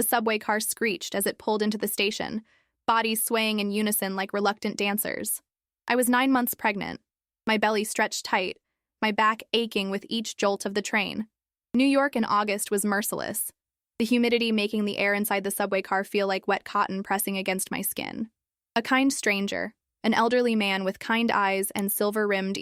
The subway car screeched as it pulled into the station, bodies swaying in unison like reluctant dancers. I was 9 months pregnant, my belly stretched tight, my back aching with each jolt of the train. New York in August was merciless, the humidity making the air inside the subway car feel like wet cotton pressing against my skin. A kind stranger, an elderly man with kind eyes and silver-rimmed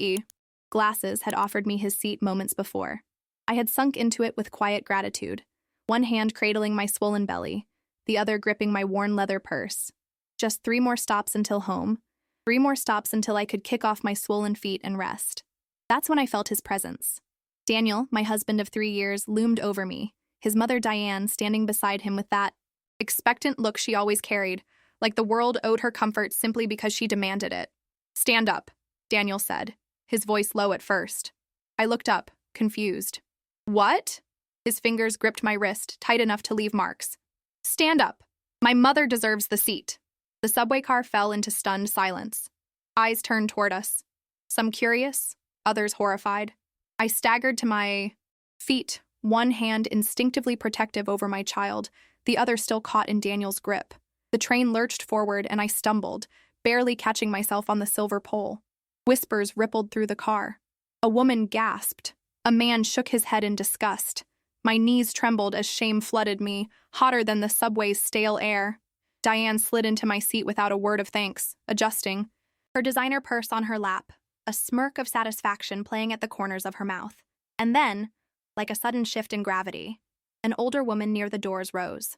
glasses, had offered me his seat moments before. I had sunk into it with quiet gratitude, one hand cradling my swollen belly, the other gripping my worn leather purse. Just 3 more stops until home, 3 more stops until I could kick off my swollen feet and rest. That's when I felt his presence. Daniel, my husband of 3 years, loomed over me, his mother Diane standing beside him with that expectant look she always carried, like the world owed her comfort simply because she demanded it. "Stand up," Daniel said, his voice low at first. I looked up, confused. "What?" His fingers gripped my wrist, tight enough to leave marks. "Stand up. My mother deserves the seat." The subway car fell into stunned silence. Eyes turned toward us, some curious, others horrified. I staggered to my feet, one hand instinctively protective over my child, the other still caught in Daniel's grip. The train lurched forward and I stumbled, barely catching myself on the silver pole. Whispers rippled through the car. A woman gasped. A man shook his head in disgust. My knees trembled as shame flooded me, hotter than the subway's stale air. Diane slid into my seat without a word of thanks, adjusting, her designer purse on her lap, a smirk of satisfaction playing at the corners of her mouth. And then, like a sudden shift in gravity, an older woman near the doors rose.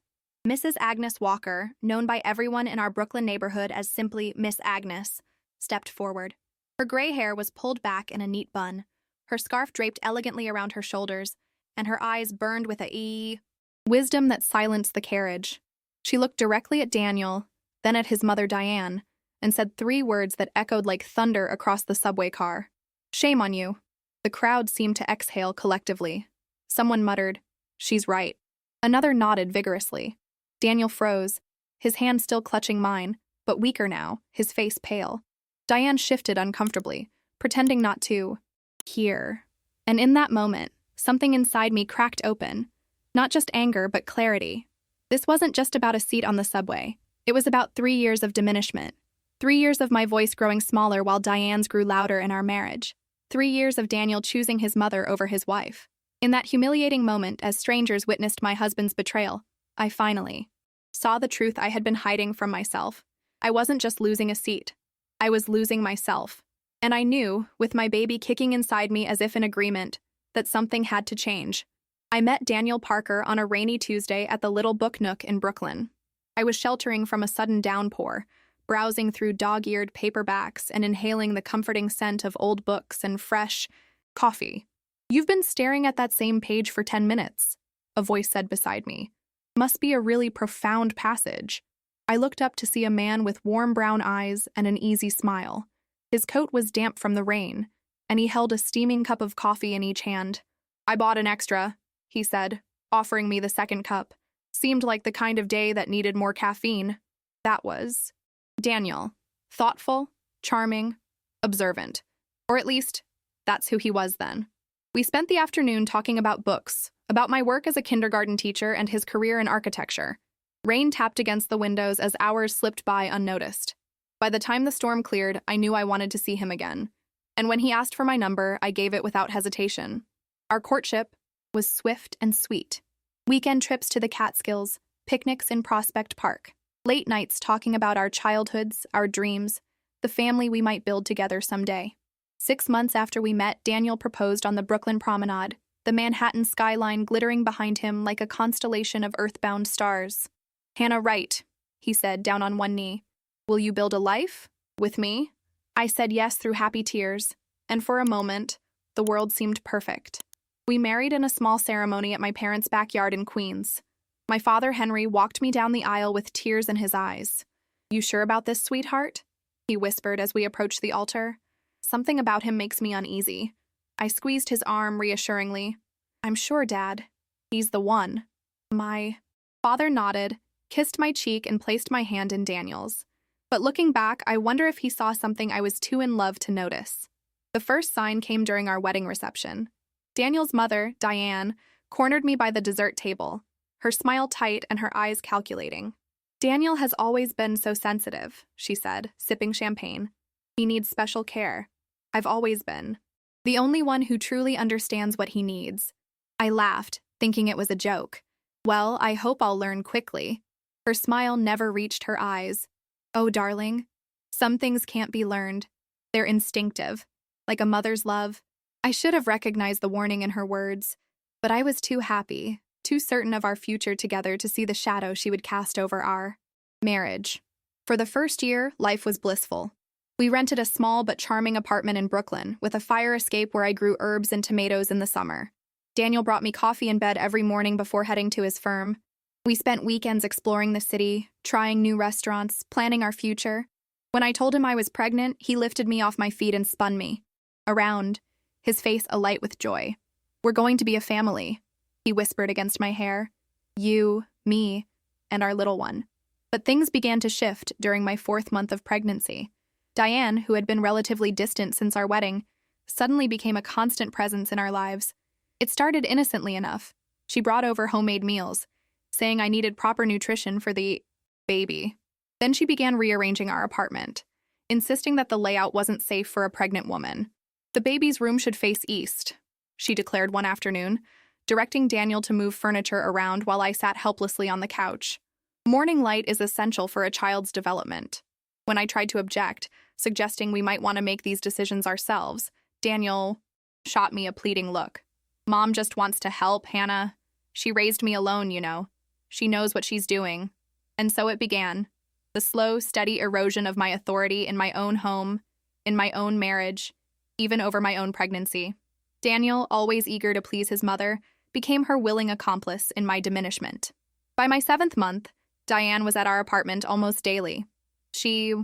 Mrs. Agnes Walker, known by everyone in our Brooklyn neighborhood as simply Miss Agnes, stepped forward. Her gray hair was pulled back in a neat bun, her scarf draped elegantly around her shoulders, and her eyes burned with a wisdom that silenced the carriage. She looked directly at Daniel, then at his mother Diane, and said 3 words that echoed like thunder across the subway car. "Shame on you." The crowd seemed to exhale collectively. Someone muttered, "She's right." Another nodded vigorously. Daniel froze, his hand still clutching mine, but weaker now, his face pale. Diane shifted uncomfortably, pretending not to hear. And in that moment, something inside me cracked open. Not just anger, but clarity. This wasn't just about a seat on the subway. It was about 3 years of diminishment. 3 years of my voice growing smaller while Diane's grew louder in our marriage. 3 years of Daniel choosing his mother over his wife. In that humiliating moment, as strangers witnessed my husband's betrayal, I finally saw the truth I had been hiding from myself. I wasn't just losing a seat. I was losing myself. And I knew, with my baby kicking inside me as if in agreement, that something had to change. I met Daniel Parker on a rainy Tuesday at the Little Book Nook in Brooklyn. I was sheltering from a sudden downpour, browsing through dog-eared paperbacks and inhaling the comforting scent of old books and fresh coffee. "You've been staring at that same page for 10 minutes, a voice said beside me. "Must be a really profound passage." I looked up to see a man with warm brown eyes and an easy smile. His coat was damp from the rain, and he held a steaming cup of coffee in each hand. "I bought an extra," he said, offering me the second cup. Seemed like the kind of day that needed more caffeine. That was Daniel. Thoughtful, charming, observant. Or at least, that's who he was then. We spent the afternoon talking about books, about my work as a kindergarten teacher and his career in architecture. Rain tapped against the windows as hours slipped by unnoticed. By the time the storm cleared, I knew I wanted to see him again. And when he asked for my number, I gave it without hesitation. Our courtship was swift and sweet. Weekend trips to the Catskills, picnics in Prospect Park, late nights talking about our childhoods, our dreams, the family we might build together someday. 6 months after we met, Daniel proposed on the Brooklyn Promenade, the Manhattan skyline glittering behind him like a constellation of earthbound stars. "Hannah Wright," he said, down on one knee. "Will you build a life? With me?" I said yes through happy tears, and for a moment, the world seemed perfect. We married in a small ceremony at my parents' backyard in Queens. My father, Henry, walked me down the aisle with tears in his eyes. "You sure about this, sweetheart?" he whispered as we approached the altar. Something about him makes me uneasy. I squeezed his arm reassuringly. "I'm sure, Dad. He's the one." My father nodded, kissed my cheek, and placed my hand in Daniel's. But looking back, I wonder if he saw something I was too in love to notice. The first sign came during our wedding reception. Daniel's mother, Diane, cornered me by the dessert table. her smile tight and her eyes calculating. Daniel has always been so sensitive, she said, sipping champagne. He needs special care. I've always been. The only one who truly understands what he needs. I laughed, thinking it was a joke. Well, I hope I'll learn quickly. Her smile never reached her eyes. Oh, darling, some things can't be learned. They're instinctive, like a mother's love. I should have recognized the warning in her words, but I was too happy, too certain of our future together to see the shadow she would cast over our marriage. For the first year, life was blissful. We rented a small but charming apartment in Brooklyn with a fire escape where I grew herbs and tomatoes in the summer. Daniel brought me coffee in bed every morning before heading to his firm. We spent weekends exploring the city, trying new restaurants, planning our future. When I told him I was pregnant, he lifted me off my feet and spun me around, his face alight with joy. We're going to be a family, he whispered against my hair. You, me, and our little one. But things began to shift during my 4th month of pregnancy. Diane, who had been relatively distant since our wedding, suddenly became a constant presence in our lives. It started innocently enough. She brought over homemade meals, saying I needed proper nutrition for the baby. Then she began rearranging our apartment, insisting that the layout wasn't safe for a pregnant woman. The baby's room should face east, she declared one afternoon, directing Daniel to move furniture around while I sat helplessly on the couch. Morning light is essential for a child's development. When I tried to object, suggesting we might want to make these decisions ourselves, Daniel shot me a pleading look. Mom just wants to help, Hannah. She raised me alone, you know. She knows what she's doing. And so it began. The slow, steady erosion of my authority in my own home, in my own marriage, even over my own pregnancy. Daniel, always eager to please his mother, became her willing accomplice in my diminishment. By my 7th month, Diane was at our apartment almost daily. She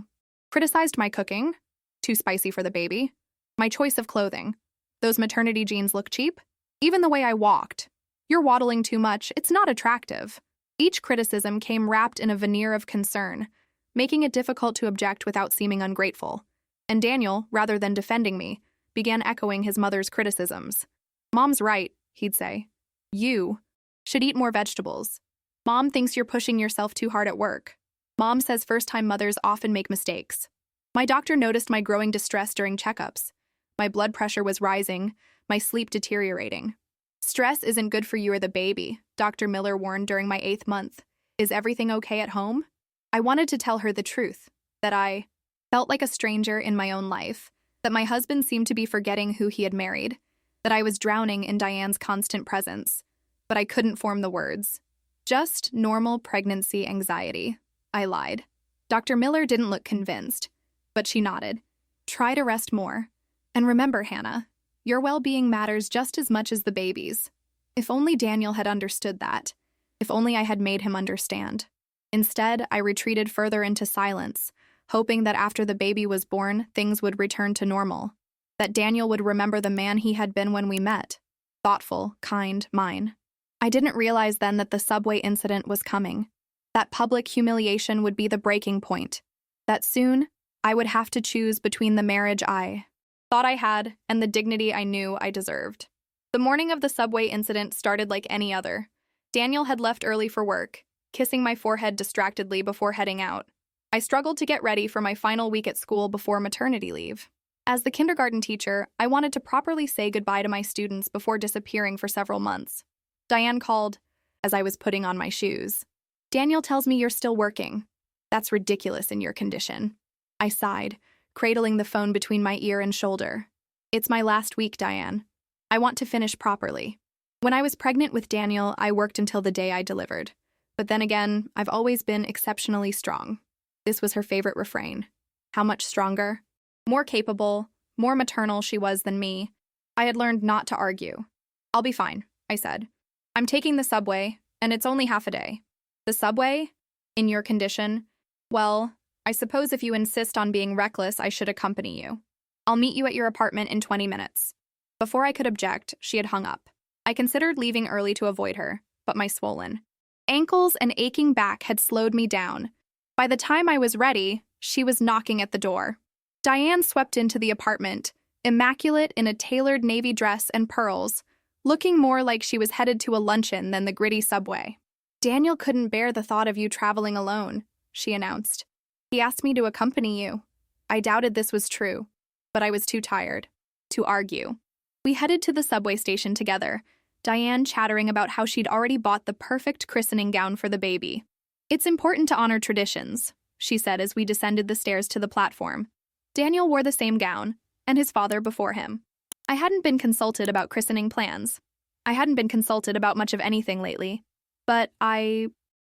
criticized my cooking, too spicy for the baby, my choice of clothing. Those maternity jeans look cheap. Even the way I walked. You're waddling too much, it's not attractive. Each criticism came wrapped in a veneer of concern, making it difficult to object without seeming ungrateful. And Daniel, rather than defending me, began echoing his mother's criticisms. Mom's right, he'd say. You should eat more vegetables. Mom thinks you're pushing yourself too hard at work. Mom says first-time mothers often make mistakes. My doctor noticed my growing distress during checkups. My blood pressure was rising, my sleep deteriorating. Stress isn't good for you or the baby, Dr. Miller warned during my 8th month. Is everything okay at home? I wanted to tell her the truth, that I felt like a stranger in my own life, that my husband seemed to be forgetting who he had married, that I was drowning in Diane's constant presence. But I couldn't form the words. Just normal pregnancy anxiety, I lied. Dr. Miller didn't look convinced, but she nodded. Try to rest more. And remember, Hannah, your well-being matters just as much as the baby's. If only Daniel had understood that. If only I had made him understand. Instead, I retreated further into silence, hoping that after the baby was born, things would return to normal. That Daniel would remember the man he had been when we met. Thoughtful, kind, mine. I didn't realize then that the subway incident was coming. That public humiliation would be the breaking point. That soon, I would have to choose between the marriage I thought I had and the dignity I knew I deserved. The morning of the subway incident started like any other. Daniel had left early for work, kissing my forehead distractedly before heading out. I struggled to get ready for my final week at school before maternity leave. As the kindergarten teacher, I wanted to properly say goodbye to my students before disappearing for several months. Diane called as I was putting on my shoes. Daniel tells me you're still working. That's ridiculous in your condition. I sighed, cradling the phone between my ear and shoulder. It's my last week, Diane. I want to finish properly. When I was pregnant with Daniel, I worked until the day I delivered. But then again, I've always been exceptionally strong. This was her favorite refrain. How much stronger? More capable, more maternal she was than me. I had learned not to argue. I'll be fine, I said. I'm taking the subway, and it's only half a day. The subway? In your condition? Well, I suppose if you insist on being reckless, I should accompany you. I'll meet you at your apartment in 20 minutes. Before I could object, she had hung up. I considered leaving early to avoid her, but my swollen ankles and aching back had slowed me down. By the time I was ready, she was knocking at the door. Diane swept into the apartment, immaculate in a tailored navy dress and pearls, looking more like she was headed to a luncheon than the gritty subway. Daniel couldn't bear the thought of you traveling alone, she announced. He asked me to accompany you. I doubted this was true, but I was too tired to argue. We headed to the subway station together, Diane chattering about how she'd already bought the perfect christening gown for the baby. It's important to honor traditions, she said as we descended the stairs to the platform. Daniel wore the same gown, and his father before him. I hadn't been consulted about christening plans. I hadn't been consulted about much of anything lately, but I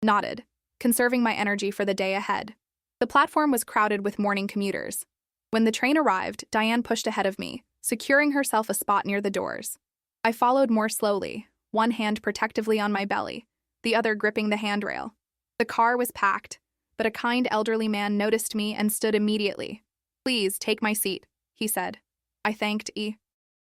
nodded, conserving my energy for the day ahead. The platform was crowded with morning commuters. When the train arrived, Diane pushed ahead of me, securing herself a spot near the doors. I followed more slowly, one hand protectively on my belly, the other gripping the handrail. The car was packed, but a kind elderly man noticed me and stood immediately. "Please, take my seat," he said. I thanked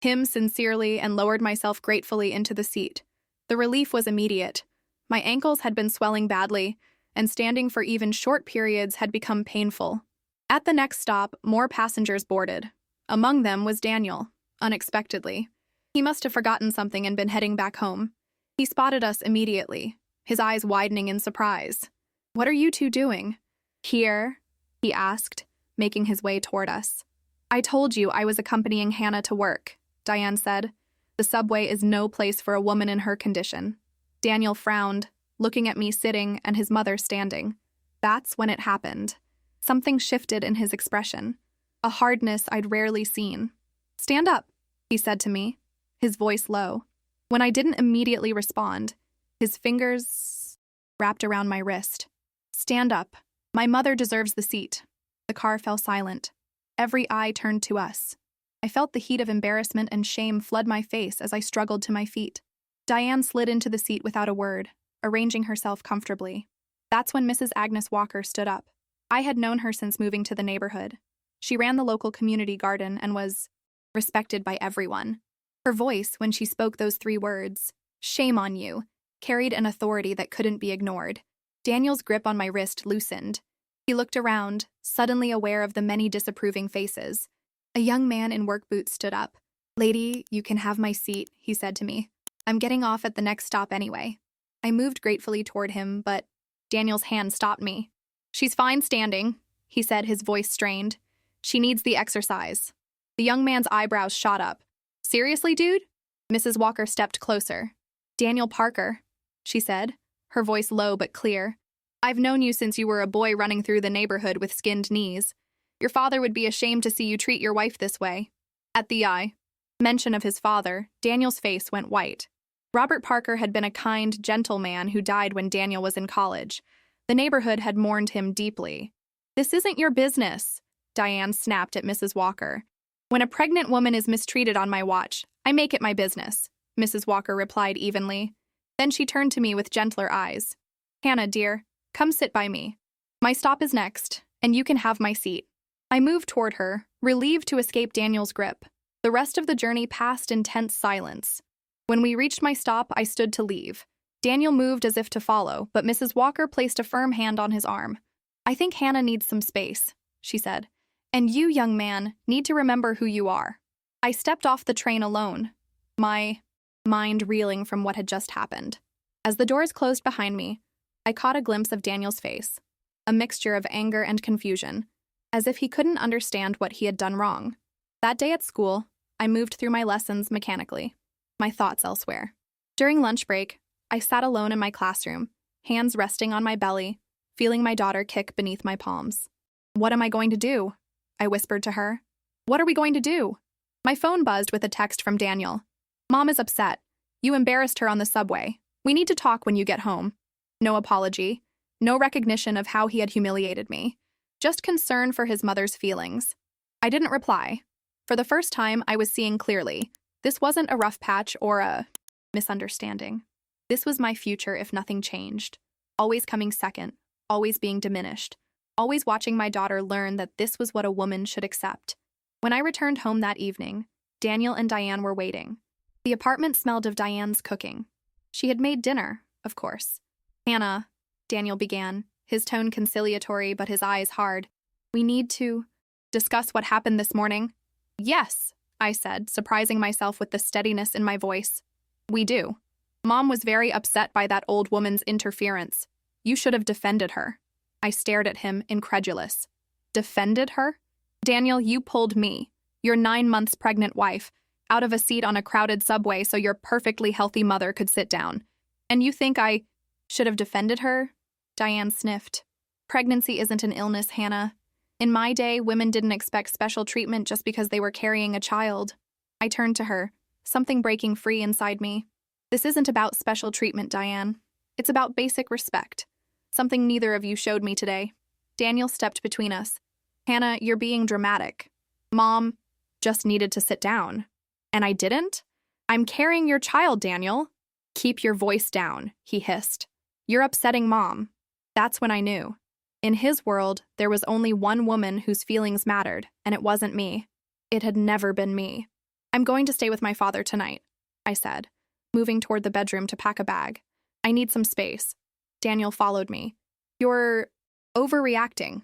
him sincerely and lowered myself gratefully into the seat. The relief was immediate. My ankles had been swelling badly, and standing for even short periods had become painful. At the next stop, more passengers boarded. Among them was Daniel, unexpectedly. He must have forgotten something and been heading back home. He spotted us immediately, his eyes widening in surprise. "What are you two doing here?" he asked, making his way toward us. "I told you I was accompanying Hannah to work," Diane said. "The subway is no place for a woman in her condition." Daniel frowned, looking at me sitting and his mother standing. That's when it happened. Something shifted in his expression, a hardness I'd rarely seen. "Stand up," he said to me, his voice low. When I didn't immediately respond, his fingers wrapped around my wrist. "Stand up. My mother deserves the seat." The car fell silent. Every eye turned to us. I felt the heat of embarrassment and shame flood my face as I struggled to my feet. Diane slid into the seat without a word, arranging herself comfortably. That's when Mrs. Agnes Walker stood up. I had known her since moving to the neighborhood. She ran the local community garden and was respected by everyone. Her voice, when she spoke those 3 words, "Shame on you," carried an authority that couldn't be ignored. Daniel's grip on my wrist loosened. He looked around, suddenly aware of the many disapproving faces. A young man in work boots stood up. "Lady, you can have my seat," he said to me. "I'm getting off at the next stop anyway." I moved gratefully toward him, but Daniel's hand stopped me. "She's fine standing," he said, his voice strained. "She needs the exercise." The young man's eyebrows shot up. "Seriously, dude?" Mrs. Walker stepped closer. "Daniel Parker," she said, her voice low but clear. "I've known you since you were a boy running through the neighborhood with skinned knees. Your father would be ashamed to see you treat your wife this way." At the mention of his father, Daniel's face went white. Robert Parker had been a kind, gentle man who died when Daniel was in college. The neighborhood had mourned him deeply. "This isn't your business," Diane snapped at Mrs. Walker. "When a pregnant woman is mistreated on my watch, I make it my business," Mrs. Walker replied evenly. Then she turned to me with gentler eyes. "Hannah, dear, come sit by me. My stop is next, and you can have my seat." I moved toward her, relieved to escape Daniel's grip. The rest of the journey passed in tense silence. When we reached my stop, I stood to leave. Daniel moved as if to follow, but Mrs. Walker placed a firm hand on his arm. "I think Hannah needs some space," she said. "And you, young man, need to remember who you are." I stepped off the train alone, my mind reeling from what had just happened. As the doors closed behind me, I caught a glimpse of Daniel's face, a mixture of anger and confusion, as if he couldn't understand what he had done wrong. That day at school, I moved through my lessons mechanically, my thoughts elsewhere. During lunch break, I sat alone in my classroom, hands resting on my belly, feeling my daughter kick beneath my palms. "What am I going to do?" I whispered to her. "What are we going to do?" My phone buzzed with a text from Daniel. "Mom is upset. You embarrassed her on the subway. We need to talk when you get home." No apology, no recognition of how he had humiliated me, just concern for his mother's feelings. I didn't reply. For the first time, I was seeing clearly. This wasn't a rough patch or a misunderstanding. This was my future if nothing changed. Always coming second, always being diminished, always watching my daughter learn that this was what a woman should accept. When I returned home that evening, Daniel and Diane were waiting. The apartment smelled of Diane's cooking. She had made dinner, of course. "Hannah," Daniel began, his tone conciliatory but his eyes hard. "We need to discuss what happened this morning." "Yes," I said, surprising myself with the steadiness in my voice. "We do." Mom was very upset by that old woman's interference. You should have defended her. I stared at him, incredulous. Defended her? Daniel, you pulled me, your 9 months pregnant wife, out of a seat on a crowded subway so your perfectly healthy mother could sit down. And you think I should have defended her? Diane sniffed. Pregnancy isn't an illness, Hannah. In my day, women didn't expect special treatment just because they were carrying a child. I turned to her, something breaking free inside me. This isn't about special treatment, Diane. It's about basic respect. Something neither of you showed me today. Daniel stepped between us. Hannah, you're being dramatic. Mom just needed to sit down. And I didn't? I'm carrying your child, Daniel. Keep your voice down, he hissed. You're upsetting Mom. That's when I knew. In his world, there was only one woman whose feelings mattered, and it wasn't me. It had never been me. I'm going to stay with my father tonight, I said, moving toward the bedroom to pack a bag. I need some space. Daniel followed me. You're overreacting.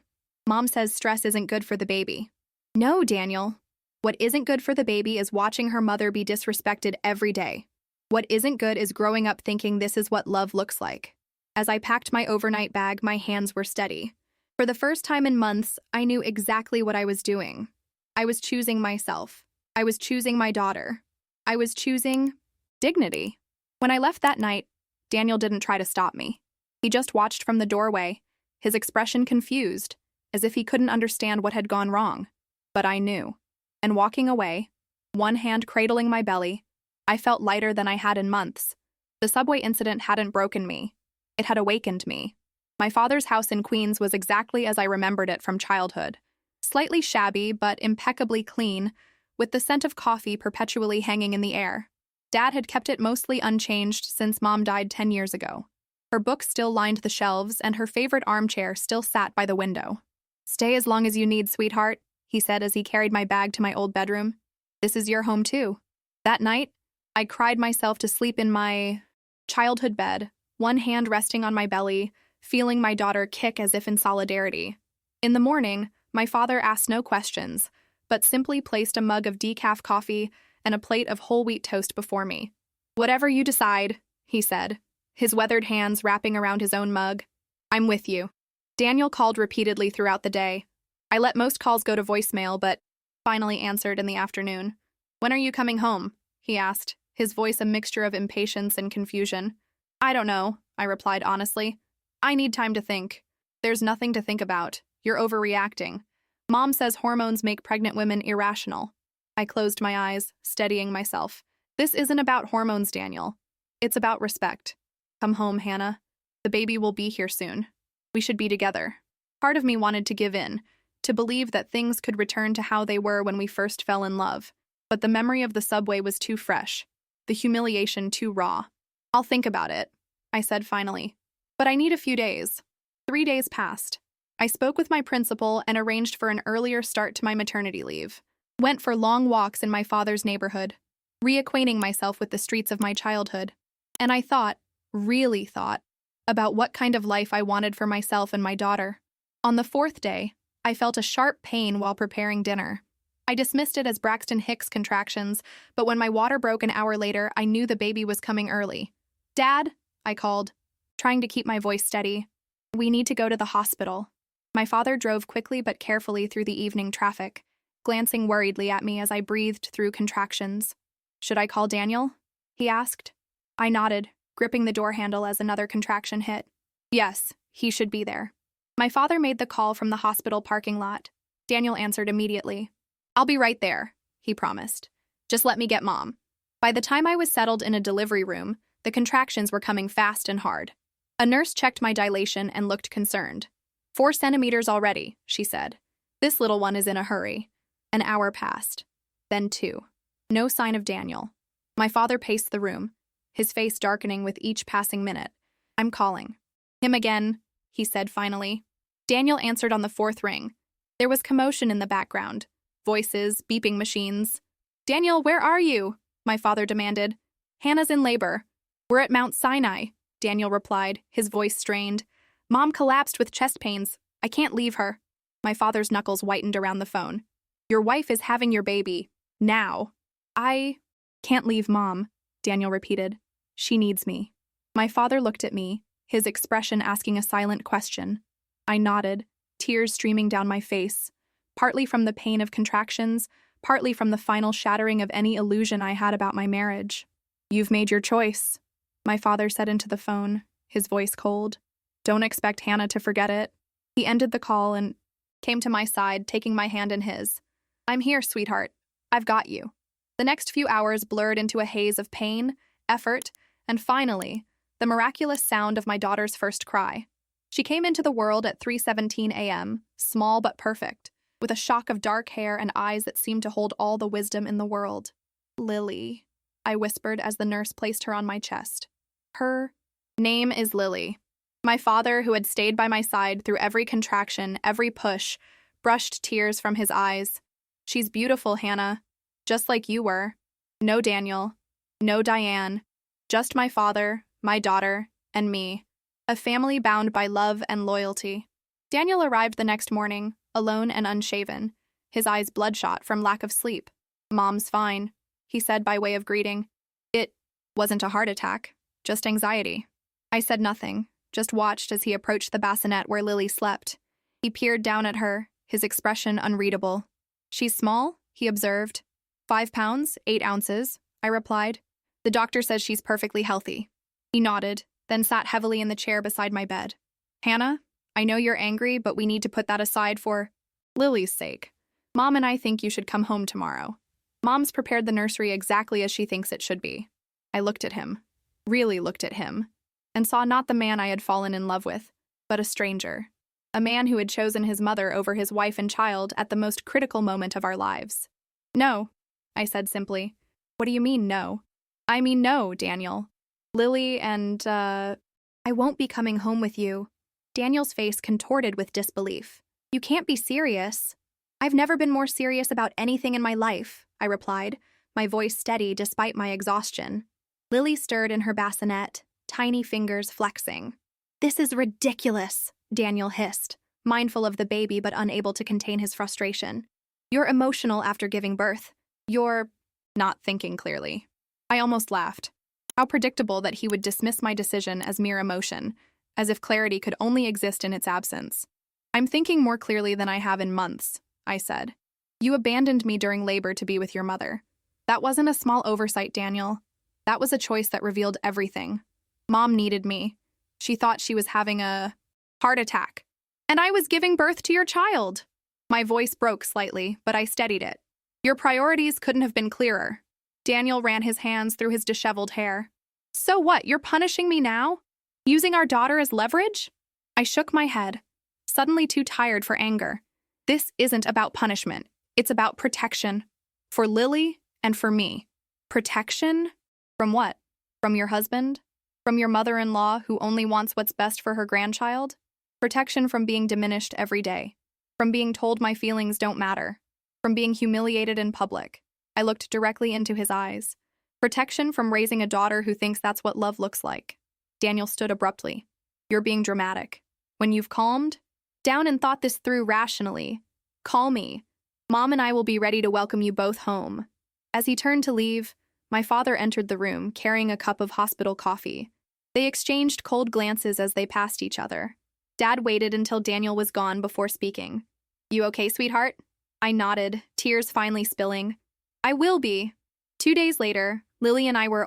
Mom says stress isn't good for the baby. No, Daniel. What isn't good for the baby is watching her mother be disrespected every day. What isn't good is growing up thinking this is what love looks like. As I packed my overnight bag, my hands were steady. For the first time in months, I knew exactly what I was doing. I was choosing myself. I was choosing my daughter. I was choosing dignity. When I left that night, Daniel didn't try to stop me. He just watched from the doorway, his expression confused, as if he couldn't understand what had gone wrong. But I knew. And walking away, one hand cradling my belly, I felt lighter than I had in months. The subway incident hadn't broken me. It had awakened me. My father's house in Queens was exactly as I remembered it from childhood. Slightly shabby, but impeccably clean, with the scent of coffee perpetually hanging in the air. Dad had kept it mostly unchanged since Mom died 10 years ago. Her books still lined the shelves, and her favorite armchair still sat by the window. Stay as long as you need, sweetheart, he said as he carried my bag to my old bedroom. This is your home, too. That night, I cried myself to sleep in my childhood bed, one hand resting on my belly, feeling my daughter kick as if in solidarity. In the morning, my father asked no questions, but simply placed a mug of decaf coffee and a plate of whole wheat toast before me. Whatever you decide, he said, his weathered hands wrapping around his own mug. I'm with you. Daniel called repeatedly throughout the day. I let most calls go to voicemail, but finally answered in the afternoon. When are you coming home? He asked, his voice a mixture of impatience and confusion. I don't know, I replied honestly. I need time to think. There's nothing to think about. You're overreacting. Mom says hormones make pregnant women irrational. I closed my eyes, steadying myself. This isn't about hormones, Daniel. It's about respect. Come home, Hannah. The baby will be here soon. We should be together. Part of me wanted to give in, to believe that things could return to how they were when we first fell in love. But the memory of the subway was too fresh, the humiliation too raw. I'll think about it, I said finally. But I need a few days. 3 days passed. I spoke with my principal and arranged for an earlier start to my maternity leave. Went for long walks in my father's neighborhood, reacquainting myself with the streets of my childhood. And I thought, really thought, about what kind of life I wanted for myself and my daughter. On the 4th day, I felt a sharp pain while preparing dinner. I dismissed it as Braxton Hicks contractions, but when my water broke an hour later, I knew the baby was coming early. Dad, I called, trying to keep my voice steady. We need to go to the hospital. My father drove quickly but carefully through the evening traffic, glancing worriedly at me as I breathed through contractions. Should I call Daniel? He asked. I nodded, gripping the door handle as another contraction hit. Yes, he should be there. My father made the call from the hospital parking lot. Daniel answered immediately. I'll be right there, he promised. Just let me get Mom. By the time I was settled in a delivery room, the contractions were coming fast and hard. A nurse checked my dilation and looked concerned. 4 centimeters already, she said. This little one is in a hurry. An hour passed. Then 2. No sign of Daniel. My father paced the room, his face darkening with each passing minute. I'm calling. Him again, he said finally. Daniel answered on the 4th ring. There was commotion in the background. Voices, beeping machines. Daniel, where are you? My father demanded. Hannah's in labor. We're at Mount Sinai, Daniel replied, his voice strained. Mom collapsed with chest pains. I can't leave her. My father's knuckles whitened around the phone. Your wife is having your baby. Now. I can't leave Mom, Daniel repeated. She needs me. My father looked at me, his expression asking a silent question. I nodded, tears streaming down my face, partly from the pain of contractions, partly from the final shattering of any illusion I had about my marriage. You've made your choice, my father said into the phone, his voice cold. Don't expect Hannah to forget it. He ended the call and came to my side, taking my hand in his. I'm here, sweetheart. I've got you. The next few hours blurred into a haze of pain, effort, and finally, the miraculous sound of my daughter's first cry. She came into the world at 3:17 a.m., small but perfect, with a shock of dark hair and eyes that seemed to hold all the wisdom in the world. Lily, I whispered as the nurse placed her on my chest. Her name is Lily. My father, who had stayed by my side through every contraction, every push, brushed tears from his eyes. She's beautiful, Hannah, just like you were. No Daniel, no Diane, just my father, my daughter, and me. A family bound by love and loyalty. Daniel arrived the next morning, alone and unshaven, his eyes bloodshot from lack of sleep. Mom's fine, he said by way of greeting. It wasn't a heart attack, just anxiety. I said nothing, just watched as he approached the bassinet where Lily slept. He peered down at her, his expression unreadable. She's small, he observed. 5 pounds, 8 ounces, I replied. The doctor says she's perfectly healthy. He nodded, then sat heavily in the chair beside my bed. Hannah, I know you're angry, but we need to put that aside for Lily's sake. Mom and I think you should come home tomorrow. Mom's prepared the nursery exactly as she thinks it should be. I looked at him, really looked at him, and saw not the man I had fallen in love with, but a stranger. A man who had chosen his mother over his wife and child at the most critical moment of our lives. No, I said simply. What do you mean, no? I mean no, Daniel. Lily and, I won't be coming home with you. Daniel's face contorted with disbelief. You can't be serious. I've never been more serious about anything in my life, I replied, my voice steady despite my exhaustion. Lily stirred in her bassinet, tiny fingers flexing. This is ridiculous, Daniel hissed, mindful of the baby but unable to contain his frustration. You're emotional after giving birth. You're not thinking clearly. I almost laughed. How predictable that he would dismiss my decision as mere emotion, as if clarity could only exist in its absence. I'm thinking more clearly than I have in months, I said. You abandoned me during labor to be with your mother. That wasn't a small oversight, Daniel. That was a choice that revealed everything. Mom needed me. She thought she was having a heart attack. And I was giving birth to your child. My voice broke slightly, but I steadied it. Your priorities couldn't have been clearer. Daniel ran his hands through his disheveled hair. So what, you're punishing me now? Using our daughter as leverage? I shook my head, suddenly too tired for anger. This isn't about punishment. It's about protection. For Lily and for me. Protection? From what? From your husband? From your mother-in-law who only wants what's best for her grandchild? Protection from being diminished every day. From being told my feelings don't matter. From being humiliated in public. I looked directly into his eyes. Protection from raising a daughter who thinks that's what love looks like. Daniel stood abruptly. You're being dramatic. When you've calmed down and thought this through rationally, call me. Mom and I will be ready to welcome you both home. As he turned to leave, my father entered the room, carrying a cup of hospital coffee. They exchanged cold glances as they passed each other. Dad waited until Daniel was gone before speaking. You okay, sweetheart? I nodded, tears finally spilling. I will be. 2 days later, Lily and I were,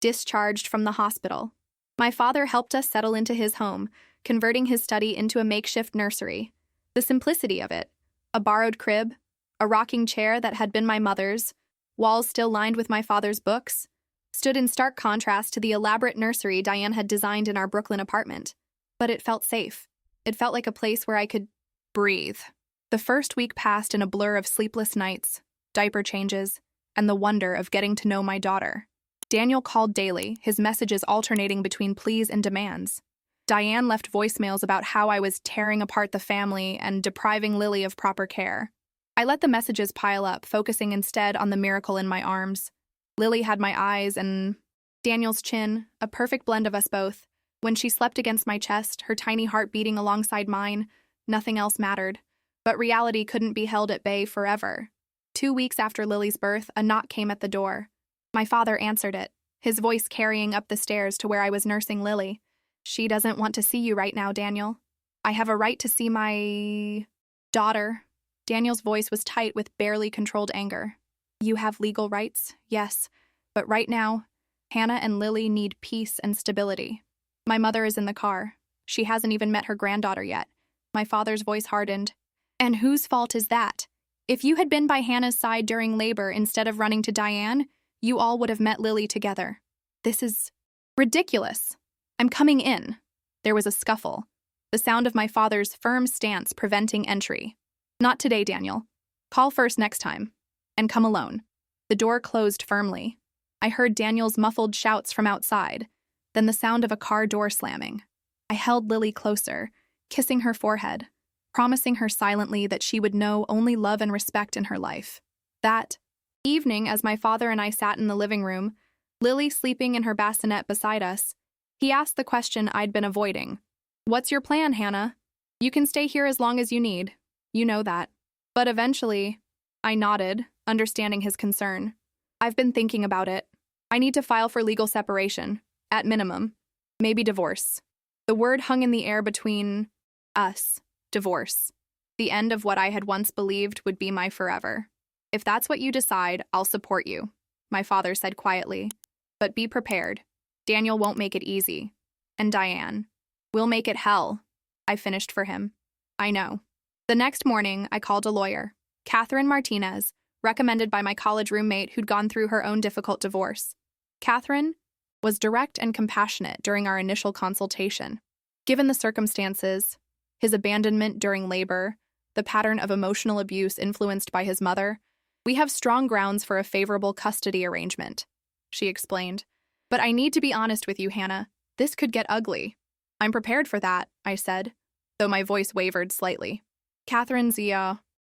discharged from the hospital. My father helped us settle into his home, converting his study into a makeshift nursery. The simplicity of it, a borrowed crib, a rocking chair that had been my mother's, walls still lined with my father's books, stood in stark contrast to the elaborate nursery Diane had designed in our Brooklyn apartment. But it felt safe. It felt like a place where I could breathe. The first week passed in a blur of sleepless nights, diaper changes, and the wonder of getting to know my daughter. Daniel called daily, his messages alternating between pleas and demands. Diane left voicemails about how I was tearing apart the family and depriving Lily of proper care. I let the messages pile up, focusing instead on the miracle in my arms. Lily had my eyes and Daniel's chin, a perfect blend of us both. When she slept against my chest, her tiny heart beating alongside mine, nothing else mattered. But reality couldn't be held at bay forever. 2 weeks after Lily's birth, a knock came at the door. My father answered it. his voice carrying up the stairs to where I was nursing Lily. She doesn't want to see you right now, Daniel. I have a right to see my daughter. Daniel's voice was tight with barely controlled anger. You have legal rights, yes, but right now, Hannah and Lily need peace and stability. My mother is in the car. She hasn't even met her granddaughter yet. My father's voice hardened. And whose fault is that? If you had been by Hannah's side during labor instead of running to Diane, you all would have met Lily together. This is ridiculous. I'm coming in. There was a scuffle, the sound of my father's firm stance preventing entry. Not today, Daniel. Call first next time. And come alone. The door closed firmly. I heard Daniel's muffled shouts from outside, then the sound of a car door slamming. I held Lily closer, kissing her forehead, promising her silently that she would know only love and respect in her life. That evening, as my father and I sat in the living room, Lily sleeping in her bassinet beside us, he asked the question I'd been avoiding. What's your plan, Hannah? You can stay here as long as you need. You know that. But eventually, I nodded, understanding his concern. I've been thinking about it. I need to file for legal separation, at minimum. Maybe divorce. The word hung in the air between us. Divorce. The end of what I had once believed would be my forever. If that's what you decide, I'll support you, my father said quietly. But be prepared. Daniel won't make it easy. And Diane. We'll make it hell. I finished for him. I know. The next morning, I called a lawyer, Catherine Martinez, recommended by my college roommate who'd gone through her own difficult divorce. Catherine was direct and compassionate during our initial consultation. Given the circumstances, his abandonment during labor, the pattern of emotional abuse influenced by his mother, we have strong grounds for a favorable custody arrangement, she explained. But I need to be honest with you, Hannah. This could get ugly. I'm prepared for that, I said, though my voice wavered slightly. Catherine's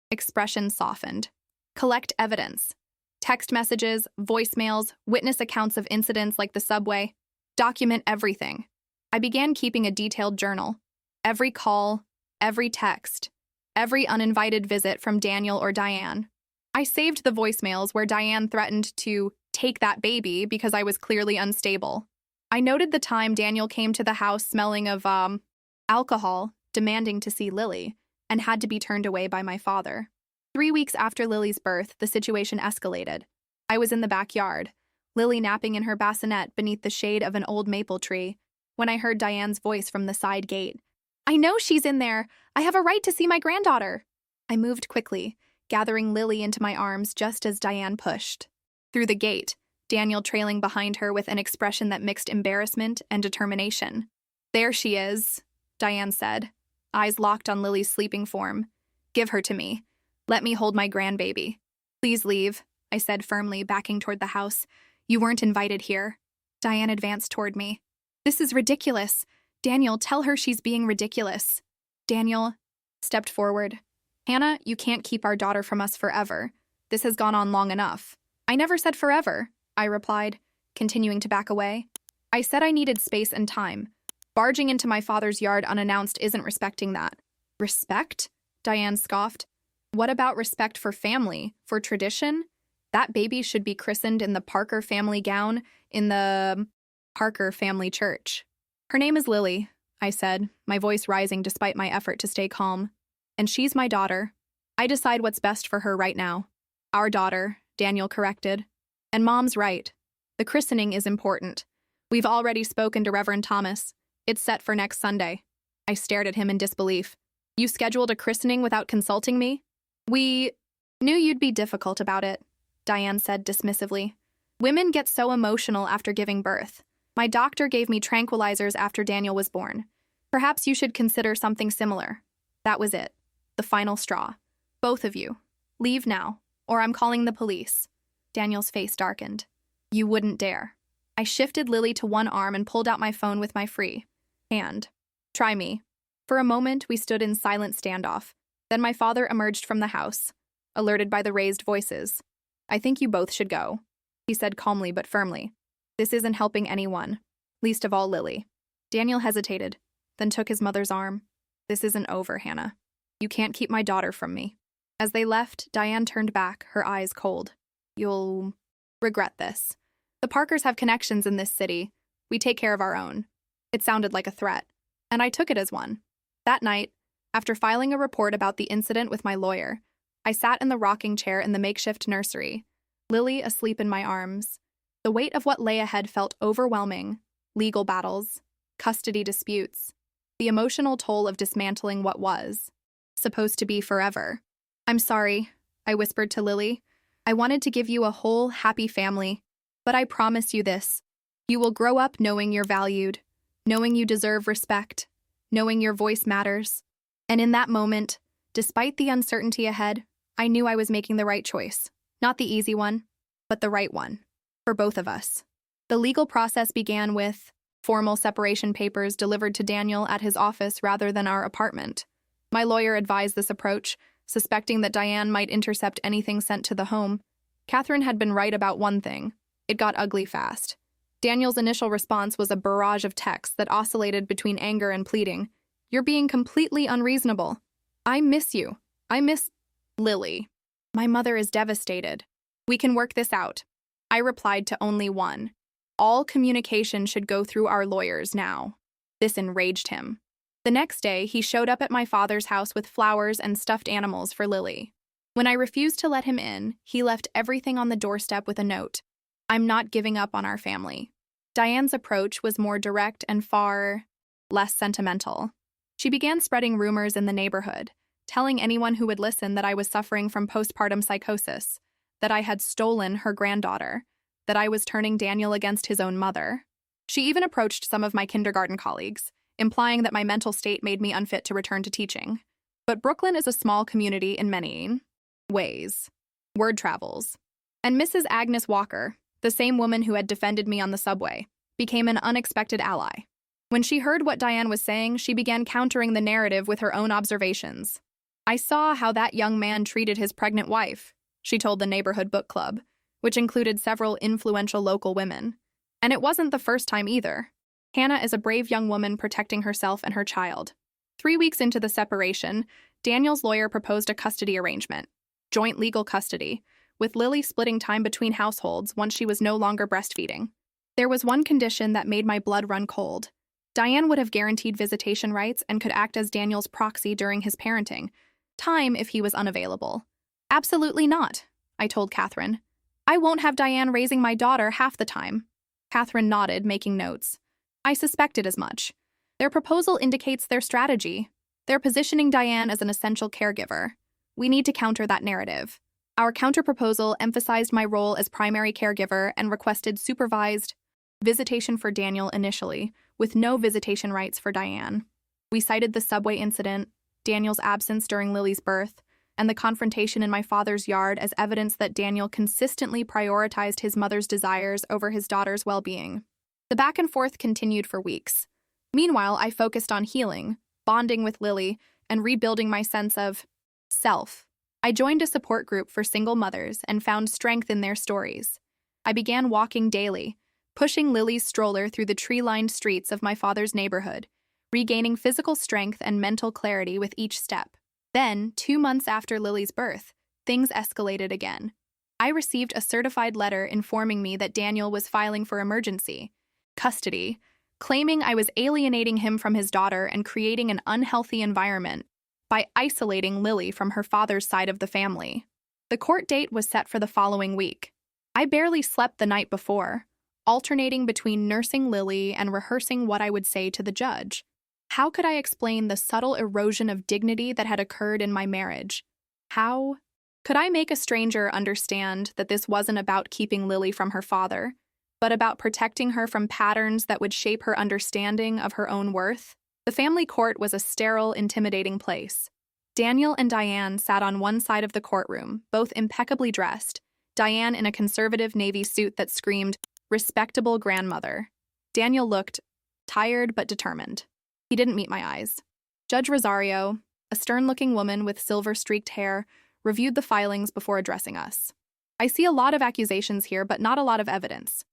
expression softened. Collect evidence. Text messages, voicemails, witness accounts of incidents like the subway. Document everything. I began keeping a detailed journal. Every call, every text, every uninvited visit from Daniel or Diane. I saved the voicemails where Diane threatened to take that baby because I was clearly unstable. I noted the time Daniel came to the house smelling of, alcohol, demanding to see Lily, and had to be turned away by my father. 3 weeks after Lily's birth, the situation escalated. I was in the backyard, Lily napping in her bassinet beneath the shade of an old maple tree, when I heard Diane's voice from the side gate. I know she's in there. I have a right to see my granddaughter. I moved quickly, gathering Lily into my arms just as Diane pushed. Through the gate, Daniel trailing behind her with an expression that mixed embarrassment and determination. There she is, Diane said, eyes locked on Lily's sleeping form. Give her to me. Let me hold my grandbaby. Please leave, I said firmly, backing toward the house. You weren't invited here. Diane advanced toward me. This is ridiculous. Daniel, tell her she's being ridiculous. Daniel stepped forward. Hannah, you can't keep our daughter from us forever. This has gone on long enough. I never said forever, I replied, continuing to back away. I said I needed space and time. Barging into my father's yard unannounced isn't respecting that. Respect? Diane scoffed. What about respect for family, for tradition? That baby should be christened in the Parker family gown in the Parker family church. Her name is Lily, I said, my voice rising despite my effort to stay calm. And she's my daughter. I decide what's best for her right now. Our daughter, Daniel corrected. And Mom's right. The christening is important. We've already spoken to Reverend Thomas. It's set for next Sunday. I stared at him in disbelief. You scheduled a christening without consulting me? We knew you'd be difficult about it, Diane said dismissively. Women get so emotional after giving birth. My doctor gave me tranquilizers after Daniel was born. Perhaps you should consider something similar. That was it. The final straw. Both of you. Leave now, or I'm calling the police. Daniel's face darkened. You wouldn't dare. I shifted Lily to one arm and pulled out my phone with my free hand. Try me. For a moment, we stood in silent standoff. Then my father emerged from the house, alerted by the raised voices. I think you both should go, he said calmly but firmly. This isn't helping anyone, least of all Lily. Daniel hesitated, then took his mother's arm. This isn't over, Hannah. You can't keep my daughter from me. As they left, Diane turned back, her eyes cold. You'll regret this. The Parkers have connections in this city. We take care of our own. It sounded like a threat, and I took it as one. That night, after filing a report about the incident with my lawyer, I sat in the rocking chair in the makeshift nursery, Lily asleep in my arms. The weight of what lay ahead felt overwhelming. Legal battles, custody disputes, the emotional toll of dismantling what was supposed to be forever. "I'm sorry," I whispered to Lily. "I wanted to give you a whole, happy family, but I promise you this. You will grow up knowing you're valued, knowing you deserve respect, knowing your voice matters." And in that moment, despite the uncertainty ahead, I knew I was making the right choice. Not the easy one, but the right one. For both of us. The legal process began with formal separation papers delivered to Daniel at his office rather than our apartment. My lawyer advised this approach, suspecting that Diane might intercept anything sent to the home. Catherine had been right about one thing. It got ugly fast. Daniel's initial response was a barrage of texts that oscillated between anger and pleading. "You're being completely unreasonable. I miss you. I miss Lily. My mother is devastated. We can work this out." I replied to only one. All communication should go through our lawyers now. This enraged him. The next day, he showed up at my father's house with flowers and stuffed animals for Lily. When I refused to let him in, he left everything on the doorstep with a note. "I'm not giving up on our family." Diane's approach was more direct and far less sentimental. She began spreading rumors in the neighborhood, telling anyone who would listen that I was suffering from postpartum psychosis, that I had stolen her granddaughter, that I was turning Daniel against his own mother. She even approached some of my kindergarten colleagues, implying that my mental state made me unfit to return to teaching. But Brooklyn is a small community in many ways. Word travels. And Mrs. Agnes Walker, the same woman who had defended me on the subway, became an unexpected ally. When she heard what Diane was saying, she began countering the narrative with her own observations. "I saw how that young man treated his pregnant wife," she told the neighborhood book club, which included several influential local women. And it wasn't the first time either. Hannah is a brave young woman protecting herself and her child. 3 weeks into the separation, Daniel's lawyer proposed a custody arrangement, joint legal custody, with Lily splitting time between households once she was no longer breastfeeding. There was one condition that made my blood run cold. Diane would have guaranteed visitation rights and could act as Daniel's proxy during his parenting time if he was unavailable. "Absolutely not," I told Catherine. "I won't have Diane raising my daughter half the time." Catherine nodded, making notes. I suspected as much. Their proposal indicates their strategy. They're positioning Diane as an essential caregiver. We need to counter that narrative. Our counterproposal emphasized my role as primary caregiver and requested supervised visitation for Daniel initially, with no visitation rights for Diane. We cited the subway incident, Daniel's absence during Lily's birth, and the confrontation in my father's yard as evidence that Daniel consistently prioritized his mother's desires over his daughter's well-being. The back and forth continued for weeks. Meanwhile, I focused on healing, bonding with Lily, and rebuilding my sense of self. I joined a support group for single mothers and found strength in their stories. I began walking daily, pushing Lily's stroller through the tree-lined streets of my father's neighborhood, regaining physical strength and mental clarity with each step. Then, 2 months after Lily's birth, things escalated again. I received a certified letter informing me that Daniel was filing for emergency custody, claiming I was alienating him from his daughter and creating an unhealthy environment by isolating Lily from her father's side of the family. The court date was set for the following week. I barely slept the night before, alternating between nursing Lily and rehearsing what I would say to the judge. How could I explain the subtle erosion of dignity that had occurred in my marriage? How could I make a stranger understand that this wasn't about keeping Lily from her father, but about protecting her from patterns that would shape her understanding of her own worth? The family court was a sterile, intimidating place. Daniel and Diane sat on one side of the courtroom, both impeccably dressed, Diane in a conservative navy suit that screamed, "Respectable grandmother." Daniel looked tired but determined. He didn't meet my eyes. Judge Rosario, a stern-looking woman with silver-streaked hair, reviewed the filings before addressing us. "I see a lot of accusations here, but not a lot of evidence.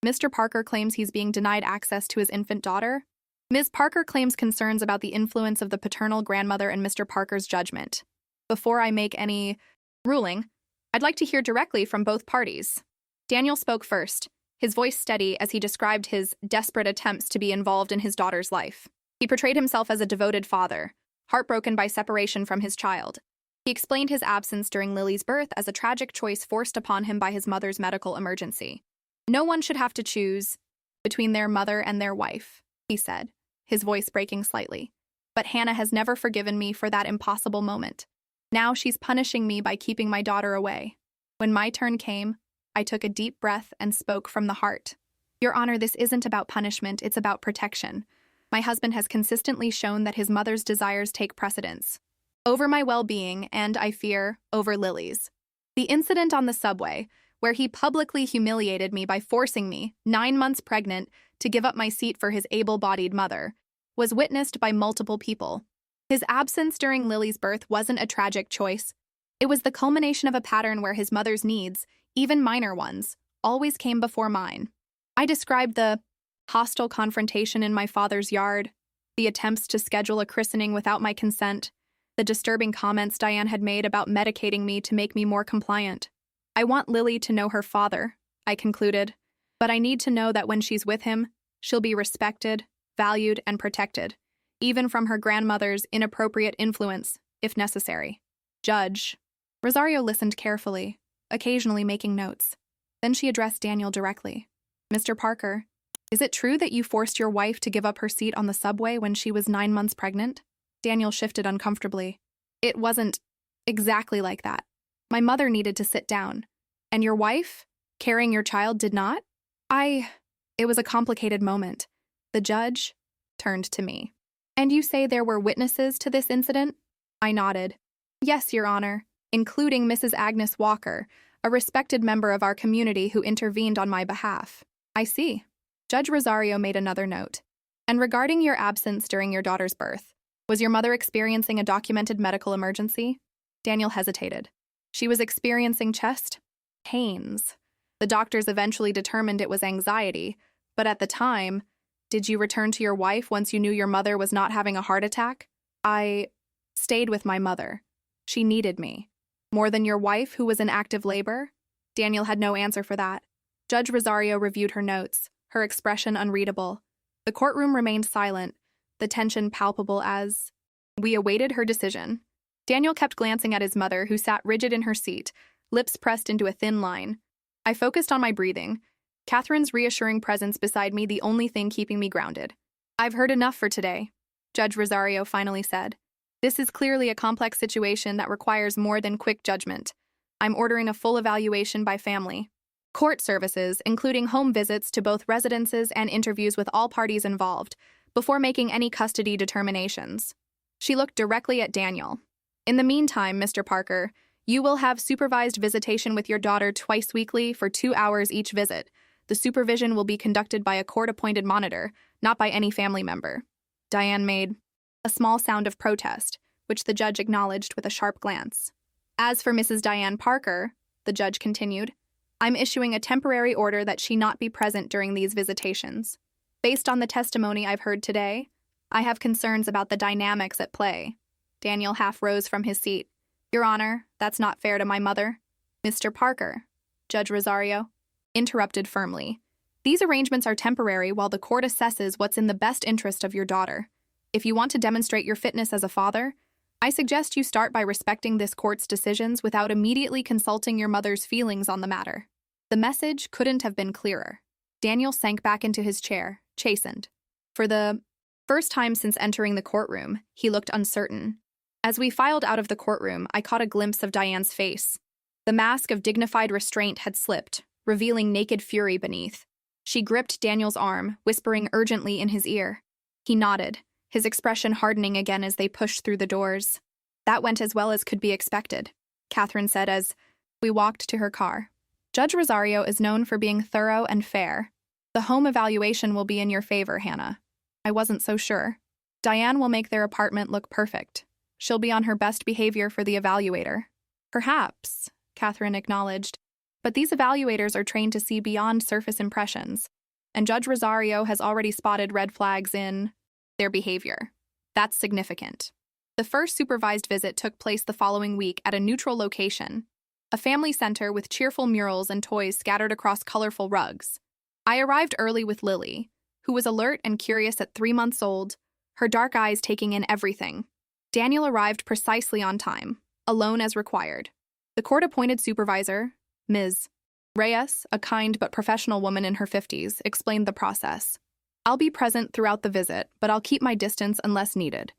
Mr. Parker claims he's being denied access to his infant daughter. Ms. Parker claims concerns about the influence of the paternal grandmother in Mr. Parker's judgment. Before I make any ruling, I'd like to hear directly from both parties." Daniel spoke first, his voice steady as he described his desperate attempts to be involved in his daughter's life. He portrayed himself as a devoted father, heartbroken by separation from his child. He explained his absence during Lily's birth as a tragic choice forced upon him by his mother's medical emergency. No one should have to choose between their mother and their wife, he said, his voice breaking slightly. But Hannah has never forgiven me for that impossible moment. Now she's punishing me by keeping my daughter away. When my turn came, I took a deep breath and spoke from the heart. Your Honor, this isn't about punishment, it's about protection. My husband has consistently shown that his mother's desires take precedence over my well-being and, I fear, over Lily's. The incident on the subway, where he publicly humiliated me by forcing me, 9 months pregnant, to give up my seat for his able-bodied mother, was witnessed by multiple people. His absence during Lily's birth wasn't a tragic choice. It was the culmination of a pattern where his mother's needs, even minor ones, always came before mine. I described the hostile confrontation in my father's yard, the attempts to schedule a christening without my consent, the disturbing comments Diane had made about medicating me to make me more compliant. I want Lily to know her father, I concluded, but I need to know that when she's with him, she'll be respected, valued, and protected, even from her grandmother's inappropriate influence, if necessary. Judge. Rosario listened carefully, occasionally making notes. Then she addressed Daniel directly. Mr. Parker, is it true that you forced your wife to give up her seat on the subway when she was 9 months pregnant? Daniel shifted uncomfortably. It wasn't exactly like that. My mother needed to sit down. And your wife, carrying your child, did not? It was a complicated moment. The judge turned to me. And you say there were witnesses to this incident? I nodded. Yes, Your Honor, including Mrs. Agnes Walker, a respected member of our community who intervened on my behalf. I see. Judge Rosario made another note. And regarding your absence during your daughter's birth, was your mother experiencing a documented medical emergency? Daniel hesitated. She was experiencing chest pains. The doctors eventually determined it was anxiety, but at the time, did you return to your wife once you knew your mother was not having a heart attack? I stayed with my mother. She needed me. More than your wife, who was in active labor? Daniel had no answer for that. Judge Rosario reviewed her notes, her expression unreadable. The courtroom remained silent, the tension palpable as we awaited her decision. Daniel kept glancing at his mother, who sat rigid in her seat, lips pressed into a thin line. I focused on my breathing, Catherine's reassuring presence beside me the only thing keeping me grounded. I've heard enough for today, Judge Rosario finally said. This is clearly a complex situation that requires more than quick judgment. I'm ordering a full evaluation by family. Court services, including home visits to both residences and interviews with all parties involved, before making any custody determinations. She looked directly at Daniel. In the meantime, Mr. Parker, you will have supervised visitation with your daughter twice weekly for 2 hours each visit. The supervision will be conducted by a court-appointed monitor, not by any family member. Diane made a small sound of protest, which the judge acknowledged with a sharp glance. As for Mrs. Diane Parker, the judge continued, I'm issuing a temporary order that she not be present during these visitations. Based on the testimony I've heard today, I have concerns about the dynamics at play. Daniel half rose from his seat. Your Honor, that's not fair to my mother. Mr. Parker, Judge Rosario interrupted firmly. These arrangements are temporary while the court assesses what's in the best interest of your daughter. If you want to demonstrate your fitness as a father, I suggest you start by respecting this court's decisions without immediately consulting your mother's feelings on the matter. The message couldn't have been clearer. Daniel sank back into his chair, chastened. For the first time since entering the courtroom, he looked uncertain. As we filed out of the courtroom, I caught a glimpse of Diane's face. The mask of dignified restraint had slipped, revealing naked fury beneath. She gripped Daniel's arm, whispering urgently in his ear. He nodded, his expression hardening again as they pushed through the doors. That went as well as could be expected, Catherine said as we walked to her car. Judge Rosario is known for being thorough and fair. The home evaluation will be in your favor, Hannah. I wasn't so sure. Diane will make their apartment look perfect. She'll be on her best behavior for the evaluator. Perhaps, Catherine acknowledged, but these evaluators are trained to see beyond surface impressions, and Judge Rosario has already spotted red flags in their behavior. That's significant. The first supervised visit took place the following week at a neutral location, a family center with cheerful murals and toys scattered across colorful rugs. I arrived early with Lily, who was alert and curious at 3 months old, her dark eyes taking in everything. Daniel arrived precisely on time, alone as required. The court-appointed supervisor, Ms. Reyes, a kind but professional woman in her 50s, explained the process. I'll be present throughout the visit, but I'll keep my distance unless needed.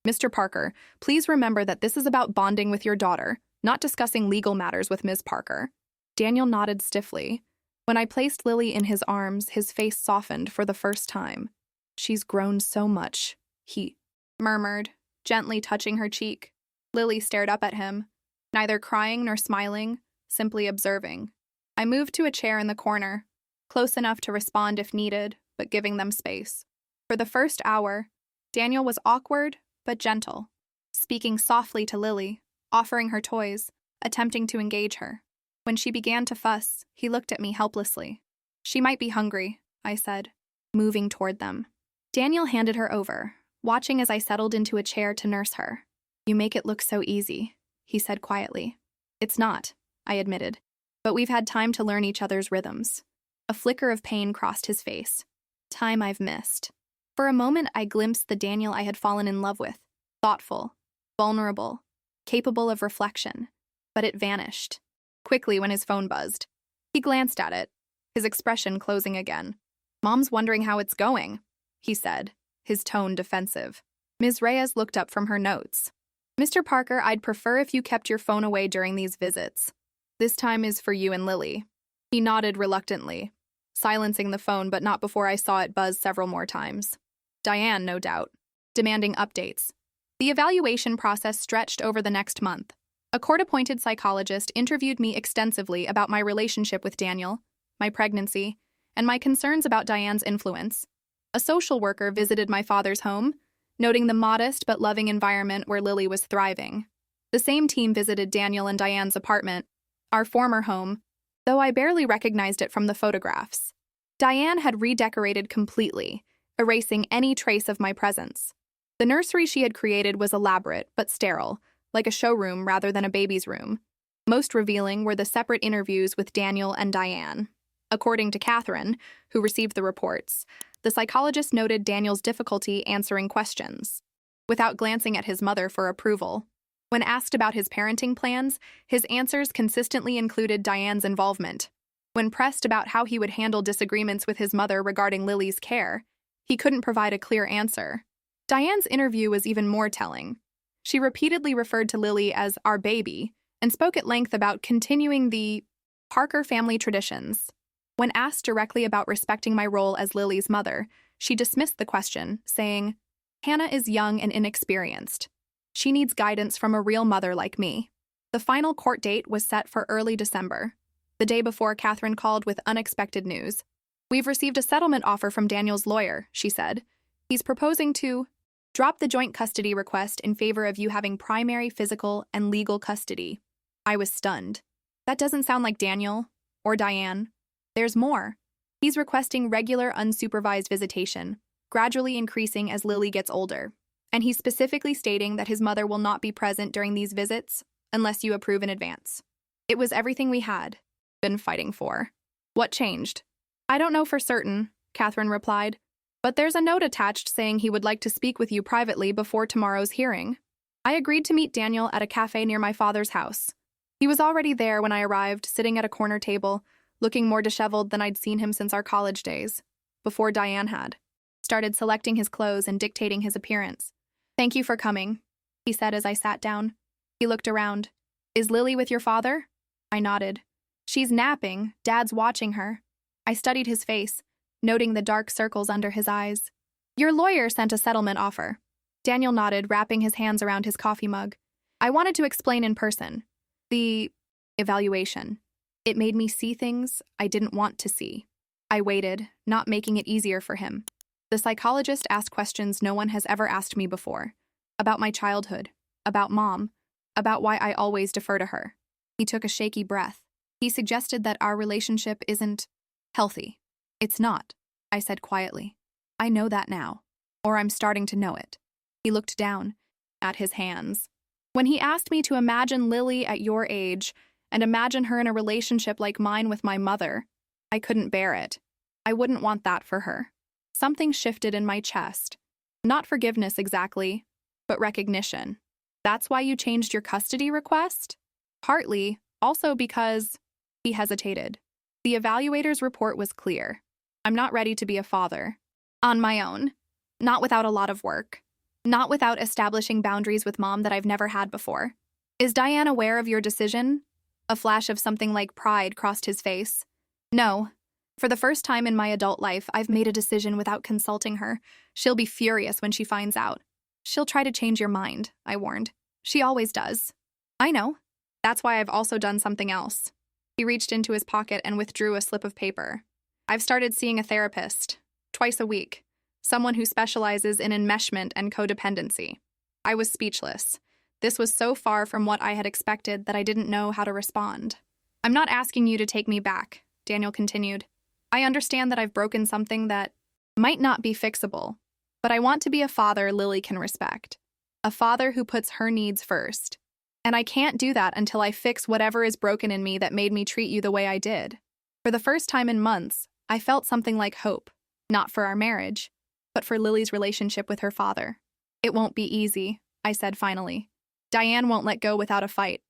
Mr. Parker, please remember that this is about bonding with your daughter, not discussing legal matters with Ms. Parker. Daniel nodded stiffly. When I placed Lily in his arms, his face softened for the first time. She's grown so much, he murmured, gently touching her cheek. Lily stared up at him, neither crying nor smiling, simply observing. I moved to a chair in the corner, close enough to respond if needed, but giving them space. For the first hour, Daniel was awkward but gentle, speaking softly to Lily, offering her toys, attempting to engage her. When she began to fuss, he looked at me helplessly. She might be hungry, I said, moving toward them. Daniel handed her over, watching as I settled into a chair to nurse her. You make it look so easy, he said quietly. It's not, I admitted, but we've had time to learn each other's rhythms. A flicker of pain crossed his face. Time I've missed. For a moment, I glimpsed the Daniel I had fallen in love with, thoughtful, vulnerable, capable of reflection, but it vanished. Quickly when his phone buzzed. He glanced at it, his expression closing again. Mom's wondering how it's going, he said, his tone defensive. Ms. Reyes looked up from her notes. Mr. Parker, I'd prefer if you kept your phone away during these visits. This time is for you and Lily. He nodded reluctantly, silencing the phone but not before I saw it buzz several more times. Diane, no doubt, demanding updates. The evaluation process stretched over the next month. A court-appointed psychologist interviewed me extensively about my relationship with Daniel, my pregnancy, and my concerns about Diane's influence. A social worker visited my father's home, noting the modest but loving environment where Lily was thriving. The same team visited Daniel and Diane's apartment, our former home, though I barely recognized it from the photographs. Diane had redecorated completely, erasing any trace of my presence. The nursery she had created was elaborate but sterile, like a showroom rather than a baby's room. Most revealing were the separate interviews with Daniel and Diane. According to Catherine, who received the reports, the psychologist noted Daniel's difficulty answering questions, without glancing at his mother for approval. When asked about his parenting plans, his answers consistently included Diane's involvement. When pressed about how he would handle disagreements with his mother regarding Lily's care, he couldn't provide a clear answer. Diane's interview was even more telling. She repeatedly referred to Lily as our baby and spoke at length about continuing the Parker family traditions. When asked directly about respecting my role as Lily's mother, she dismissed the question, saying, Hannah is young and inexperienced. She needs guidance from a real mother like me. The final court date was set for early December, the day before Catherine called with unexpected news. We've received a settlement offer from Daniel's lawyer, she said. He's proposing to drop the joint custody request in favor of you having primary physical and legal custody. I was stunned. That doesn't sound like Daniel or Diane. There's more. He's requesting regular unsupervised visitation, gradually increasing as Lily gets older. And he's specifically stating that his mother will not be present during these visits unless you approve in advance. It was everything we had been fighting for. What changed? I don't know for certain, Catherine replied, but there's a note attached saying he would like to speak with you privately before tomorrow's hearing. I agreed to meet Daniel at a cafe near my father's house. He was already there when I arrived, sitting at a corner table, looking more disheveled than I'd seen him since our college days, before Diane had. Started selecting his clothes and dictating his appearance. Thank you for coming, he said as I sat down. He looked around. Is Lily with your father? I nodded. She's napping. Dad's watching her. I studied his face, noting the dark circles under his eyes. Your lawyer sent a settlement offer. Daniel nodded, wrapping his hands around his coffee mug. I wanted to explain in person. The evaluation. It made me see things I didn't want to see. I waited, not making it easier for him. The psychologist asked questions no one has ever asked me before. About my childhood, about Mom, about why I always defer to her. He took a shaky breath. He suggested that our relationship isn't healthy. It's not, I said quietly. I know that now, or I'm starting to know it. He looked down at his hands. When he asked me to imagine Lily at your age and imagine her in a relationship like mine with my mother, I couldn't bear it. I wouldn't want that for her. Something shifted in my chest. Not forgiveness exactly, but recognition. That's why you changed your custody request? Partly, also because he hesitated. The evaluator's report was clear. I'm not ready to be a father. On my own. Not without a lot of work. Not without establishing boundaries with mom that I've never had before. Is Diane aware of your decision? A flash of something like pride crossed his face. No. For the first time in my adult life, I've made a decision without consulting her. She'll be furious when she finds out. She'll try to change your mind, I warned. She always does. I know. That's why I've also done something else. He reached into his pocket and withdrew a slip of paper. I've started seeing a therapist, twice a week, someone who specializes in enmeshment and codependency. I was speechless. This was so far from what I had expected that I didn't know how to respond. I'm not asking you to take me back, Daniel continued. I understand that I've broken something that might not be fixable, but I want to be a father Lily can respect. A father who puts her needs first. And I can't do that until I fix whatever is broken in me that made me treat you the way I did. For the first time in months, I felt something like hope, not for our marriage, but for Lily's relationship with her father. It won't be easy, I said finally. Diane won't let go without a fight.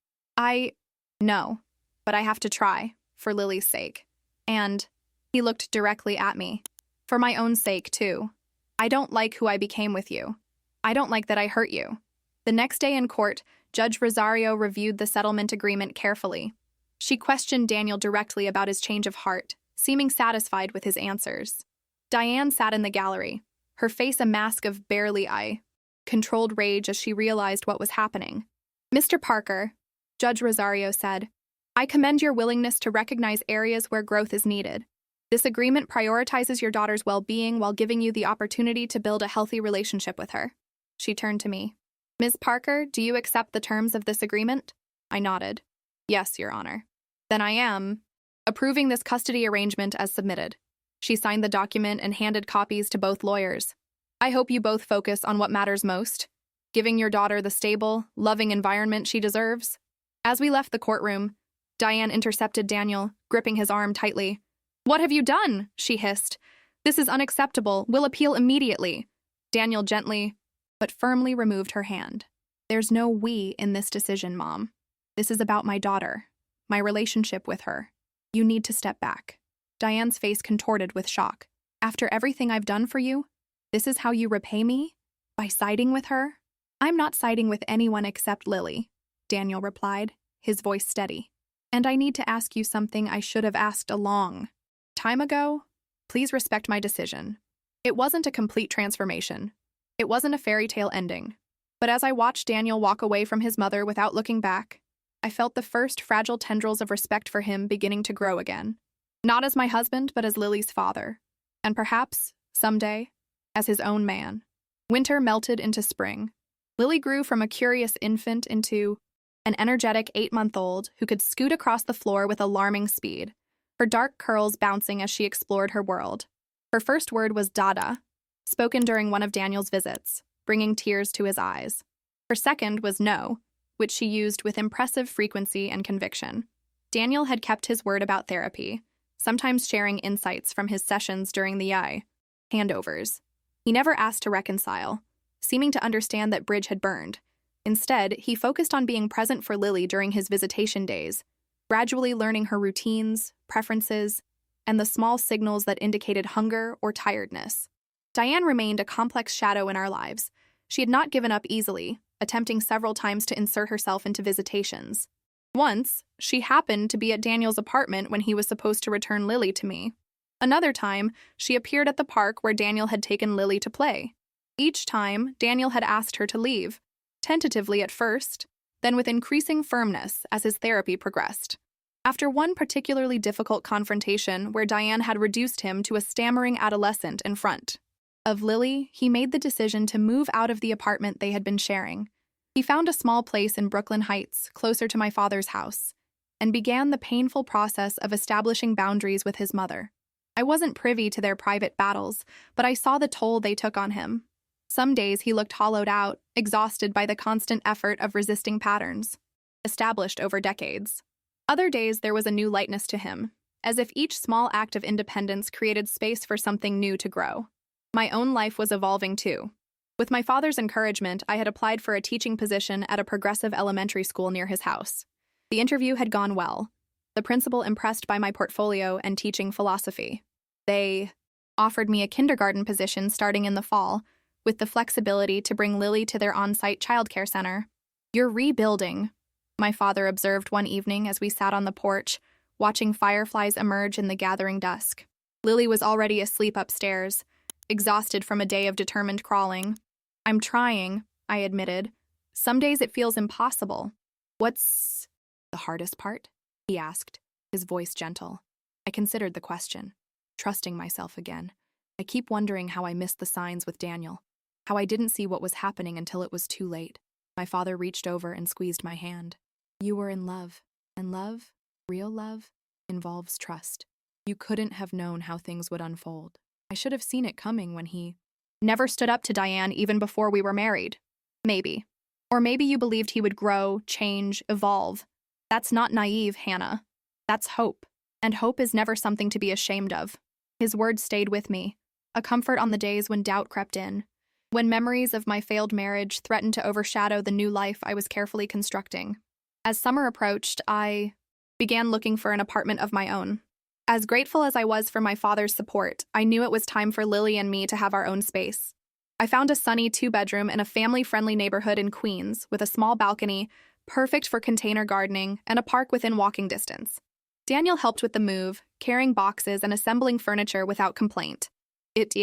No, but I have to try, for Lily's sake. And he looked directly at me. For my own sake, too. I don't like who I became with you. I don't like that I hurt you. The next day in court, Judge Rosario reviewed the settlement agreement carefully. She questioned Daniel directly about his change of heart, seeming satisfied with his answers. Diane sat in the gallery, her face a mask of barely controlled rage as she realized what was happening. Mr. Parker, Judge Rosario said, I commend your willingness to recognize areas where growth is needed. This agreement prioritizes your daughter's well-being while giving you the opportunity to build a healthy relationship with her. She turned to me. Ms. Parker, do you accept the terms of this agreement? I nodded. Yes, Your Honor. Then I am approving this custody arrangement as submitted. She signed the document and handed copies to both lawyers. I hope you both focus on what matters most, giving your daughter the stable, loving environment she deserves. As we left the courtroom, Diane intercepted Daniel, gripping his arm tightly. What have you done? She hissed. This is unacceptable. We'll appeal immediately. Daniel gently, but firmly removed her hand. There's no we in this decision, Mom. This is about my daughter, my relationship with her. You need to step back. Diane's face contorted with shock. After everything I've done for you, this is how you repay me? By siding with her? I'm not siding with anyone except Lily, Daniel replied, his voice steady. And I need to ask you something I should have asked a long time ago. Please respect my decision. It wasn't a complete transformation. It wasn't a fairy tale ending. But as I watched Daniel walk away from his mother without looking back, I felt the first fragile tendrils of respect for him beginning to grow again. Not as my husband, but as Lily's father. And perhaps, someday, as his own man. Winter melted into spring. Lily grew from a curious infant into an energetic 8-month-old who could scoot across the floor with alarming speed, her dark curls bouncing as she explored her world. Her first word was Dada, spoken during one of Daniel's visits, bringing tears to his eyes. Her second was No, which she used with impressive frequency and conviction. Daniel had kept his word about therapy, sometimes sharing insights from his sessions during the handovers. He never asked to reconcile, seeming to understand that bridge had burned. Instead, he focused on being present for Lily during his visitation days, gradually learning her routines, preferences, and the small signals that indicated hunger or tiredness. Diane remained a complex shadow in our lives. She had not given up easily, attempting several times to insert herself into visitations. Once, she happened to be at Daniel's apartment when he was supposed to return Lily to me. Another time, she appeared at the park where Daniel had taken Lily to play. Each time, Daniel had asked her to leave, tentatively at first, then with increasing firmness as his therapy progressed. After one particularly difficult confrontation where Diane had reduced him to a stammering adolescent in front of Lily, he made the decision to move out of the apartment they had been sharing. He found a small place in Brooklyn Heights, closer to my father's house, and began the painful process of establishing boundaries with his mother. I wasn't privy to their private battles, but I saw the toll they took on him. Some days he looked hollowed out, exhausted by the constant effort of resisting patterns, established over decades. Other days there was a new lightness to him, as if each small act of independence created space for something new to grow. My own life was evolving too. With my father's encouragement, I had applied for a teaching position at a progressive elementary school near his house. The interview had gone well, the principal impressed by my portfolio and teaching philosophy. They offered me a kindergarten position starting in the fall, with the flexibility to bring Lily to their on-site childcare center. "You're rebuilding," my father observed one evening as we sat on the porch, watching fireflies emerge in the gathering dusk. Lily was already asleep upstairs, exhausted from a day of determined crawling. "I'm trying," I admitted. "Some days it feels impossible." "What's the hardest part?" he asked, his voice gentle. I considered the question, trusting myself again. I keep wondering how I missed the signs with Daniel, how I didn't see what was happening until it was too late. My father reached over and squeezed my hand. "You were in love, and love, real love, involves trust. You couldn't have known how things would unfold. I should have seen it coming when he never stood up to Diane even before we were married. Maybe. Or maybe you believed he would grow, change, evolve. That's not naive, Hannah. That's hope. And hope is never something to be ashamed of." His words stayed with me, a comfort on the days when doubt crept in, when memories of my failed marriage threatened to overshadow the new life I was carefully constructing. As summer approached, I began looking for an apartment of my own. As grateful as I was for my father's support, I knew it was time for Lily and me to have our own space. I found a sunny 2-bedroom in a family-friendly neighborhood in Queens with a small balcony, perfect for container gardening, and a park within walking distance. Daniel helped with the move, carrying boxes and assembling furniture without complaint. It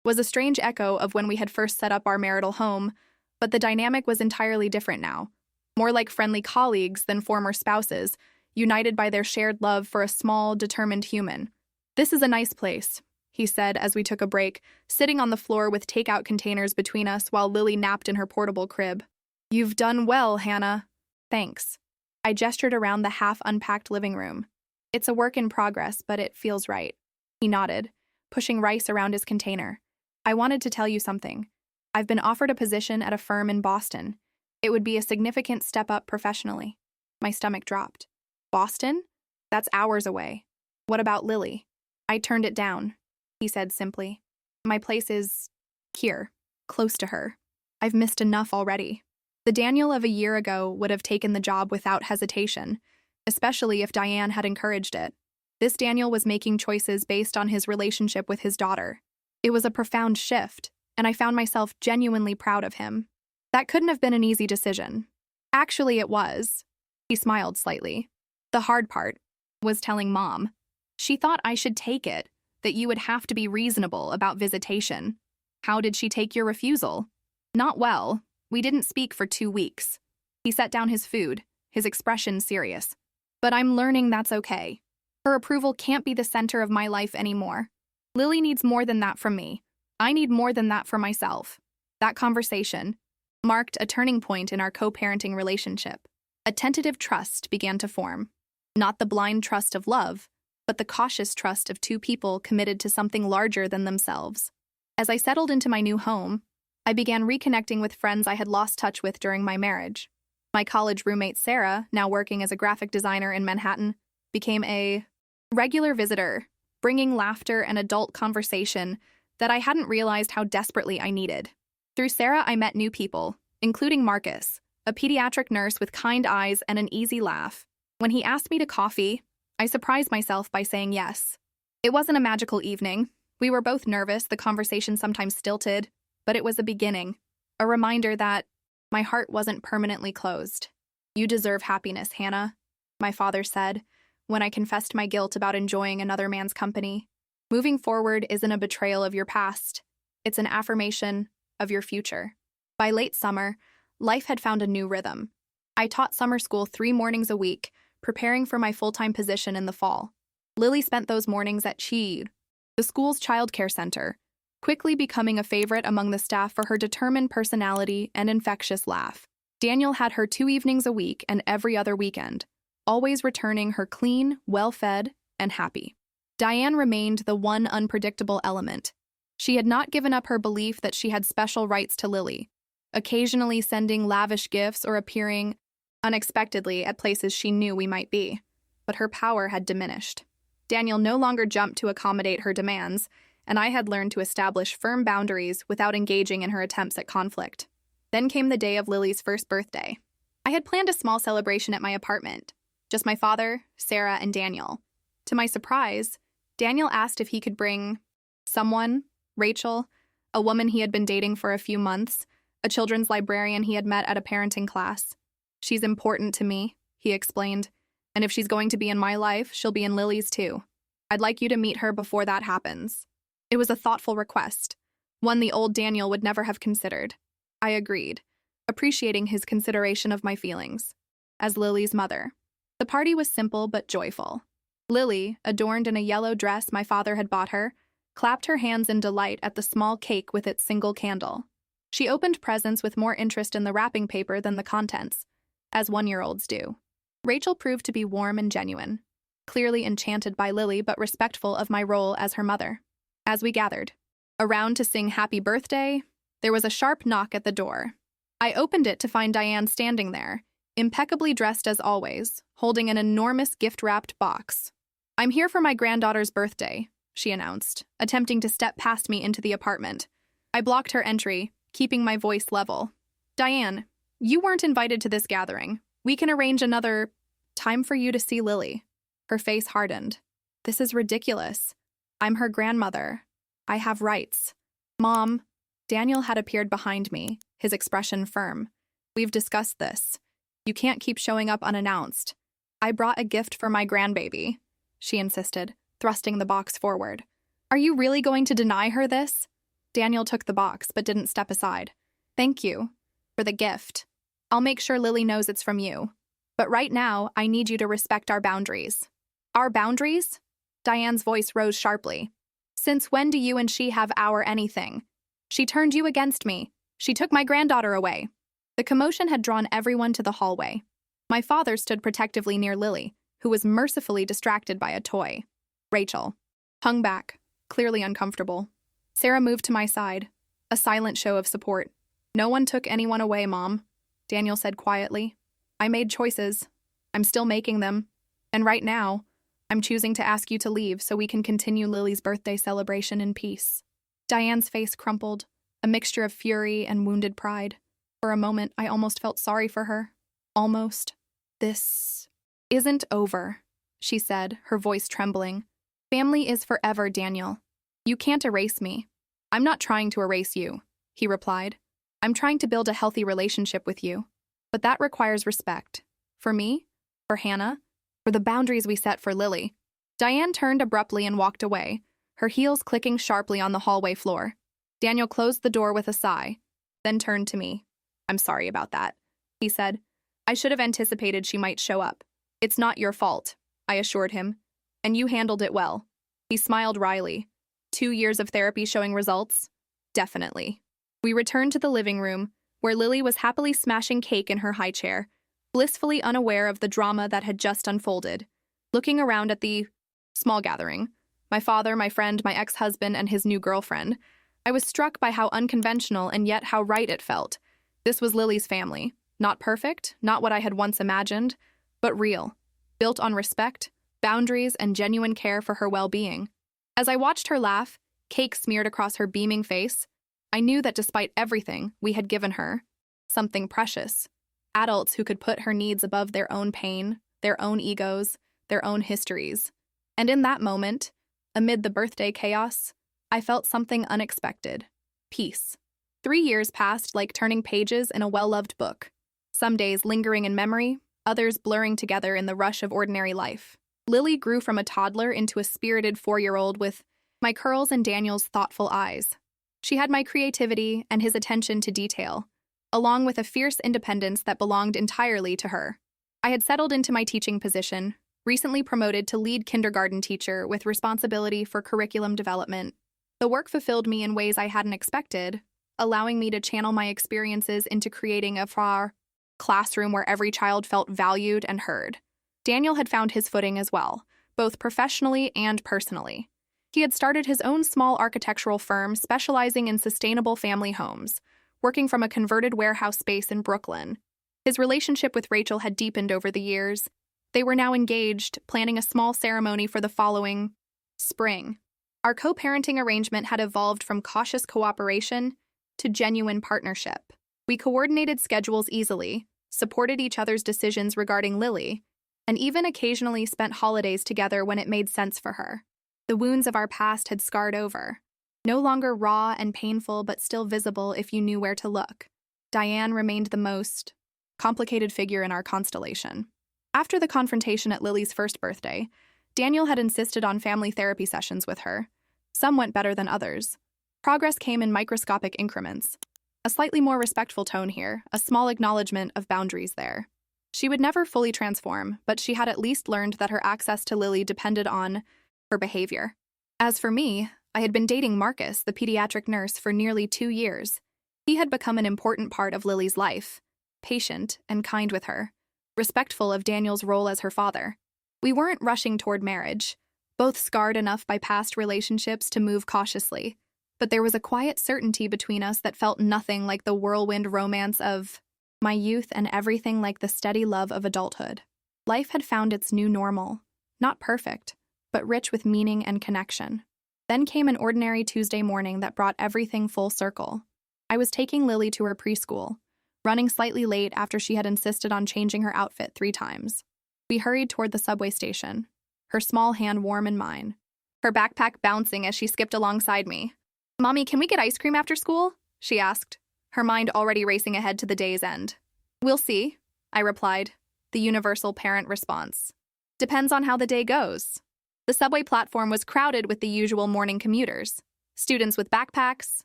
was a strange echo of when we had first set up our marital home, but the dynamic was entirely different now. More like friendly colleagues than former spouses, united by their shared love for a small, determined human. "This is a nice place," he said as we took a break, sitting on the floor with takeout containers between us while Lily napped in her portable crib. "You've done well, Hannah." "Thanks." I gestured around the half-unpacked living room. "It's a work in progress, but it feels right." He nodded, pushing rice around his container. "I wanted to tell you something. I've been offered a position at a firm in Boston. It would be a significant step up professionally." My stomach dropped. "Boston? That's hours away. What about Lily?" "I turned it down," he said simply. "My place is here, close to her. I've missed enough already." The Daniel of a year ago would have taken the job without hesitation, especially if Diane had encouraged it. This Daniel was making choices based on his relationship with his daughter. It was a profound shift, and I found myself genuinely proud of him. That couldn't have been an easy decision. Actually, it was. He smiled slightly. The hard part was telling Mom. She thought I should take it, that you would have to be reasonable about visitation. How did she take your refusal? Not well. We didn't speak for 2 weeks. He set down his food, his expression serious. But I'm learning that's okay. Her approval can't be the center of my life anymore. Lily needs more than that from me. I need more than that for myself. That conversation marked a turning point in our co-parenting relationship. A tentative trust began to form. Not the blind trust of love, but the cautious trust of two people committed to something larger than themselves. As I settled into my new home, I began reconnecting with friends I had lost touch with during my marriage. My college roommate Sarah, now working as a graphic designer in Manhattan, became a regular visitor, bringing laughter and adult conversation that I hadn't realized how desperately I needed. Through Sarah, I met new people, including Marcus, a pediatric nurse with kind eyes and an easy laugh. When he asked me to coffee, I surprised myself by saying yes. It wasn't a magical evening. We were both nervous, the conversation sometimes stilted, but it was a beginning, a reminder that my heart wasn't permanently closed. "You deserve happiness, Hannah," my father said, when I confessed my guilt about enjoying another man's company. "Moving forward isn't a betrayal of your past. It's an affirmation of your future." By late summer, life had found a new rhythm. I taught summer school 3 mornings a week, preparing for my full-time position in the fall. Lily spent those mornings at CHEED, the school's childcare center, quickly becoming a favorite among the staff for her determined personality and infectious laugh. Daniel had her 2 evenings a week and every other weekend, always returning her clean, well-fed, and happy. Diane remained the one unpredictable element. She had not given up her belief that she had special rights to Lily, occasionally sending lavish gifts or appearing unexpectedly at places she knew we might be. But her power had diminished. Daniel no longer jumped to accommodate her demands, and I had learned to establish firm boundaries without engaging in her attempts at conflict. Then came the day of Lily's first birthday. I had planned a small celebration at my apartment, just my father, Sarah, and Daniel. To my surprise, Daniel asked if he could bring someone, Rachel, a woman he had been dating for a few months, a children's librarian he had met at a parenting class. "She's important to me," he explained, "and if she's going to be in my life, she'll be in Lily's too. I'd like you to meet her before that happens." It was a thoughtful request, one the old Daniel would never have considered. I agreed, appreciating his consideration of my feelings. As Lily's mother, the party was simple but joyful. Lily, adorned in a yellow dress my father had bought her, clapped her hands in delight at the small cake with its single candle. She opened presents with more interest in the wrapping paper than the contents, as one-year-olds do. Rachel proved to be warm and genuine, clearly enchanted by Lily but respectful of my role as her mother. As we gathered around to sing happy birthday, there was a sharp knock at the door. I opened it to find Diane standing there, impeccably dressed as always, holding an enormous gift-wrapped box. "I'm here for my granddaughter's birthday," she announced, attempting to step past me into the apartment. I blocked her entry, keeping my voice level. "Diane, you weren't invited to this gathering. We can arrange another time for you to see Lily." Her face hardened. "This is ridiculous. I'm her grandmother. I have rights." "Mom," Daniel had appeared behind me, his expression firm. "We've discussed this. You can't keep showing up unannounced." "I brought a gift for my grandbaby," she insisted, thrusting the box forward. "Are you really going to deny her this?" Daniel took the box but didn't step aside. "Thank you for the gift. I'll make sure Lily knows it's from you. But right now, I need you to respect our boundaries." "Our boundaries?" Diane's voice rose sharply. "Since when do you and she have our anything? She turned you against me. She took my granddaughter away." The commotion had drawn everyone to the hallway. My father stood protectively near Lily, who was mercifully distracted by a toy. Rachel hung back, clearly uncomfortable. Sarah moved to my side, a silent show of support. "No one took anyone away, Mom," Daniel said quietly. "I made choices. I'm still making them. And right now, I'm choosing to ask you to leave so we can continue Lily's birthday celebration in peace." Diane's face crumpled, a mixture of fury and wounded pride. For a moment, I almost felt sorry for her. Almost. "This isn't over," she said, her voice trembling. "Family is forever, Daniel. You can't erase me." "I'm not trying to erase you," he replied. "I'm trying to build a healthy relationship with you. But that requires respect. For me, for Hannah, for the boundaries we set for Lily." Diane turned abruptly and walked away, her heels clicking sharply on the hallway floor. Daniel closed the door with a sigh, then turned to me. "I'm sorry about that," he said. "I should have anticipated she might show up. It's not your fault," I assured him. "And you handled it well." He smiled wryly. 2 years of therapy showing results? Definitely. We returned to the living room, where Lily was happily smashing cake in her high chair, blissfully unaware of the drama that had just unfolded. Looking around at the small gathering, my father, my friend, my ex-husband, and his new girlfriend, I was struck by how unconventional and yet how right it felt. This was Lily's family. Not perfect, not what I had once imagined, but real, built on respect, boundaries, and genuine care for her well-being. As I watched her laugh, cake smeared across her beaming face, I knew that despite everything we had given her, something precious. Adults who could put her needs above their own pain, their own egos, their own histories. And in that moment, amid the birthday chaos, I felt something unexpected. Peace. 3 years passed like turning pages in a well-loved book. Some days lingering in memory, others blurring together in the rush of ordinary life. Lily grew from a toddler into a spirited 4-year-old with my curls and Daniel's thoughtful eyes. She had my creativity and his attention to detail, along with a fierce independence that belonged entirely to her. I had settled into my teaching position, recently promoted to lead kindergarten teacher with responsibility for curriculum development. The work fulfilled me in ways I hadn't expected, allowing me to channel my experiences into creating a classroom where every child felt valued and heard. Daniel had found his footing as well, both professionally and personally. He had started his own small architectural firm specializing in sustainable family homes, working from a converted warehouse space in Brooklyn. His relationship with Rachel had deepened over the years, They were now engaged, planning a small ceremony for the following spring. Our co-parenting arrangement had evolved from cautious cooperation to genuine partnership. We coordinated schedules easily, supported each other's decisions regarding Lily, and even occasionally spent holidays together when it made sense for her. The wounds of our past had scarred over, no longer raw and painful but still visible if you knew where to look. Diane remained the most complicated figure in our constellation. After the confrontation at Lily's first birthday, Daniel had insisted on family therapy sessions with her. Some went better than others. Progress came in microscopic increments. A slightly more respectful tone here, a small acknowledgement of boundaries there. She would never fully transform, but she had at least learned that her access to Lily depended on her behavior. As for me, I had been dating Marcus, the pediatric nurse, for nearly 2 years. He had become an important part of Lily's life, patient and kind with her, respectful of Daniel's role as her father. We weren't rushing toward marriage, both scarred enough by past relationships to move cautiously, but there was a quiet certainty between us that felt nothing like the whirlwind romance of my youth and everything like the steady love of adulthood. Life had found its new normal, not perfect, but rich with meaning and connection. Then came an ordinary Tuesday morning that brought everything full circle. I was taking Lily to her preschool, running slightly late after she had insisted on changing her outfit 3 times. We hurried toward the subway station, her small hand warm in mine, her backpack bouncing as she skipped alongside me. "Mommy, can we get ice cream after school?" she asked, her mind already racing ahead to the day's end. "We'll see," I replied, the universal parent response. "Depends on how the day goes." The subway platform was crowded with the usual morning commuters, students with backpacks,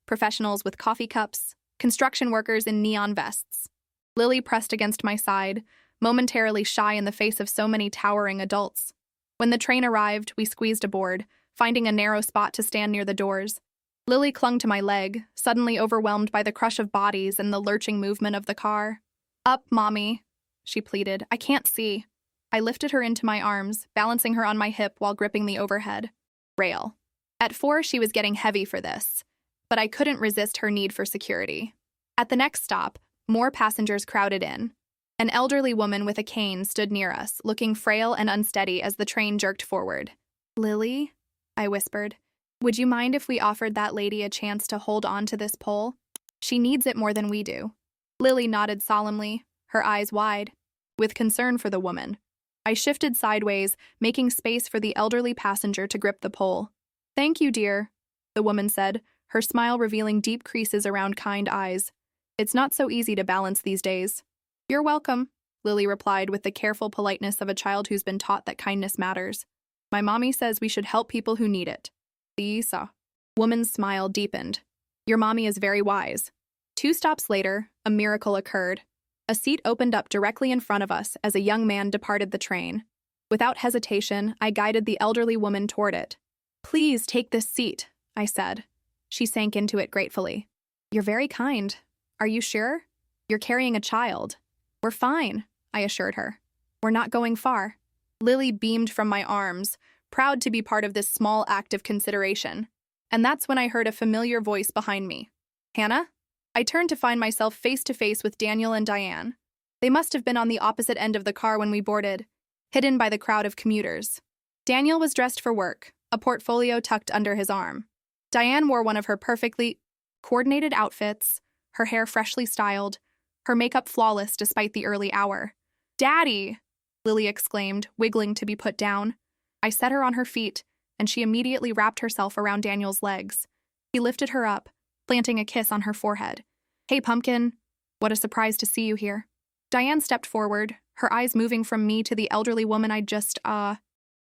professionals with coffee cups, construction workers in neon vests. Lily pressed against my side, momentarily shy in the face of so many towering adults. When the train arrived, we squeezed aboard, finding a narrow spot to stand near the doors. Lily clung to my leg, suddenly overwhelmed by the crush of bodies and the lurching movement of the car. "Up, Mommy," she pleaded. "I can't see." I lifted her into my arms, balancing her on my hip while gripping the overhead rail. At 4, she was getting heavy for this, but I couldn't resist her need for security. At the next stop, more passengers crowded in. An elderly woman with a cane stood near us, looking frail and unsteady as the train jerked forward. "Lily," I whispered, "would you mind if we offered that lady a chance to hold on to this pole? She needs it more than we do." Lily nodded solemnly, her eyes wide, with concern for the woman. I shifted sideways, making space for the elderly passenger to grip the pole. "Thank you, dear," the woman said, her smile revealing deep creases around kind eyes. "It's not so easy to balance these days." "You're welcome," Lily replied with the careful politeness of a child who's been taught that kindness matters. "My mommy says we should help people who need it." The woman's smile deepened. "Your mommy is very wise." 2 stops later, a miracle occurred. A seat opened up directly in front of us as a young man departed the train. Without hesitation, I guided the elderly woman toward it. "Please take this seat," I said. She sank into it gratefully. "You're very kind. Are you sure? You're carrying a child." "We're fine," I assured her. "We're not going far." Lily beamed from my arms, proud to be part of this small act of consideration. And that's when I heard a familiar voice behind me. "Hannah?" I turned to find myself face to face with Daniel and Diane. They must have been on the opposite end of the car when we boarded, hidden by the crowd of commuters. Daniel was dressed for work, a portfolio tucked under his arm. Diane wore one of her perfectly coordinated outfits, her hair freshly styled, her makeup flawless despite the early hour. "Daddy!" Lily exclaimed, wiggling to be put down. I set her on her feet, and she immediately wrapped herself around Daniel's legs. He lifted her up, planting a kiss on her forehead. "Hey, Pumpkin. What a surprise to see you here." Diane stepped forward, her eyes moving from me to the elderly woman I'd just,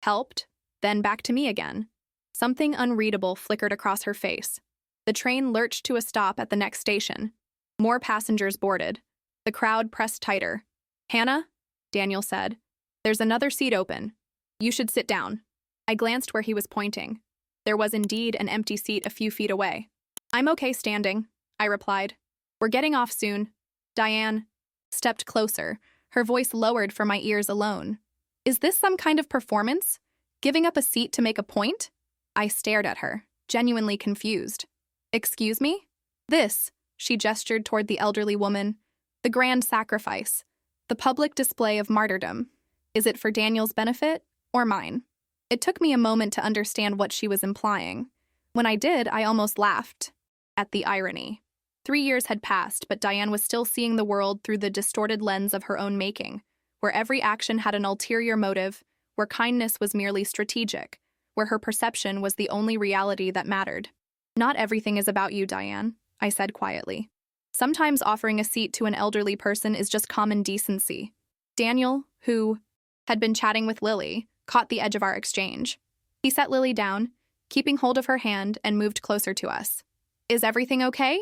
helped, then back to me again. Something unreadable flickered across her face. The train lurched to a stop at the next station. More passengers boarded. The crowd pressed tighter. "Hannah," Daniel said, "there's another seat open. You should sit down." I glanced where he was pointing. There was indeed an empty seat a few feet away. "I'm okay standing," I replied. "We're getting off soon." Diane stepped closer, her voice lowered for my ears alone. "Is this some kind of performance? Giving up a seat to make a point?" I stared at her, genuinely confused. "Excuse me? This," she gestured toward the elderly woman, "the grand sacrifice, the public display of martyrdom. Is it for Daniel's benefit or mine? It took me a moment to understand what she was implying. When I did, I almost laughed at the irony. 3 years had passed, but Diane was still seeing the world through the distorted lens of her own making, where every action had an ulterior motive, where kindness was merely strategic, where her perception was the only reality that mattered. Not everything is about you, Diane, I said quietly. Sometimes offering a seat to an elderly person is just common decency. Daniel, who had been chatting with Lily, caught the edge of our exchange. He set Lily down, keeping hold of her hand, and moved closer to us. Is everything okay?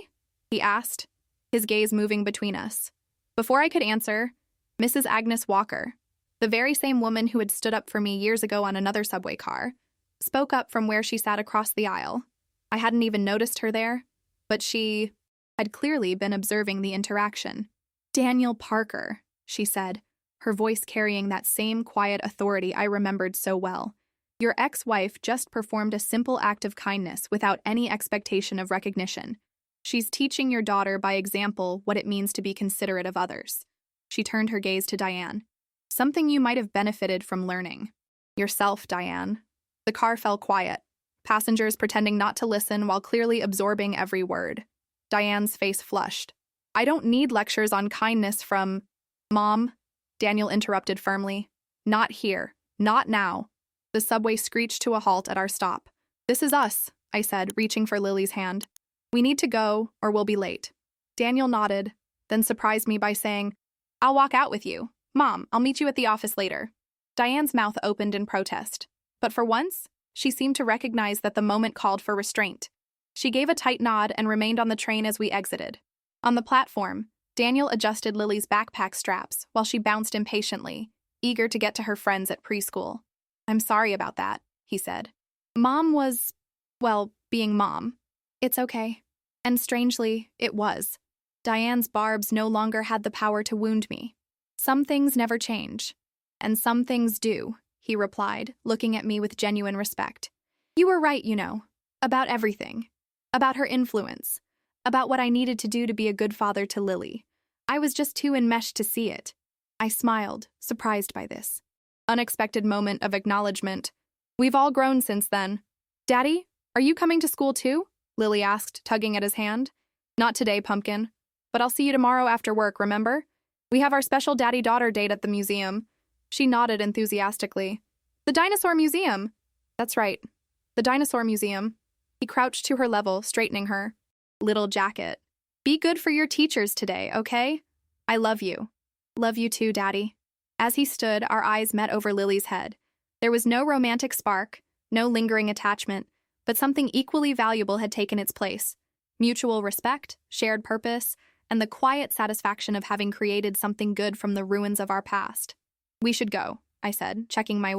He asked, his gaze moving between us. Before I could answer, Mrs. Agnes Walker, the very same woman who had stood up for me years ago on another subway car, spoke up from where she sat across the aisle. I hadn't even noticed her there, but she had clearly been observing the interaction. Daniel Parker, she said, her voice carrying that same quiet authority I remembered so well. Your ex-wife just performed a simple act of kindness without any expectation of recognition. She's teaching your daughter by example what it means to be considerate of others. She turned her gaze to Diane. Something you might have benefited from learning. Yourself, Diane. The car fell quiet, passengers pretending not to listen while clearly absorbing every word. Diane's face flushed. I don't need lectures on kindness from... Mom, Daniel interrupted firmly. Not here. Not now. The subway screeched to a halt at our stop. This is us, I said, reaching for Lily's hand. We need to go, or we'll be late. Daniel nodded, then surprised me by saying, I'll walk out with you. Mom, I'll meet you at the office later. Diane's mouth opened in protest, but for once, she seemed to recognize that the moment called for restraint. She gave a tight nod and remained on the train as we exited. On the platform, Daniel adjusted Lily's backpack straps while she bounced impatiently, eager to get to her friends at preschool. I'm sorry about that, he said. Mom was, well, being mom. It's okay. And strangely, it was. Diane's barbs no longer had the power to wound me. Some things never change. And some things do, he replied, looking at me with genuine respect. You were right, you know, about everything. About her influence. About what I needed to do to be a good father to Lily. I was just too enmeshed to see it. I smiled, surprised by this unexpected moment of acknowledgement. We've all grown since then. Daddy, are you coming to school too? Lily asked, tugging at his hand. Not today, Pumpkin. But I'll see you tomorrow after work, remember? We have our special daddy-daughter date at the museum. She nodded enthusiastically. The Dinosaur Museum. That's right. The Dinosaur Museum. He crouched to her level, straightening her. Little jacket. Be good for your teachers today, okay? I love you. Love you too, Daddy. As he stood, our eyes met over Lily's head. There was no romantic spark, no lingering attachment, but something equally valuable had taken its place. Mutual respect, shared purpose, and the quiet satisfaction of having created something good from the ruins of our past. We should go, I said, checking my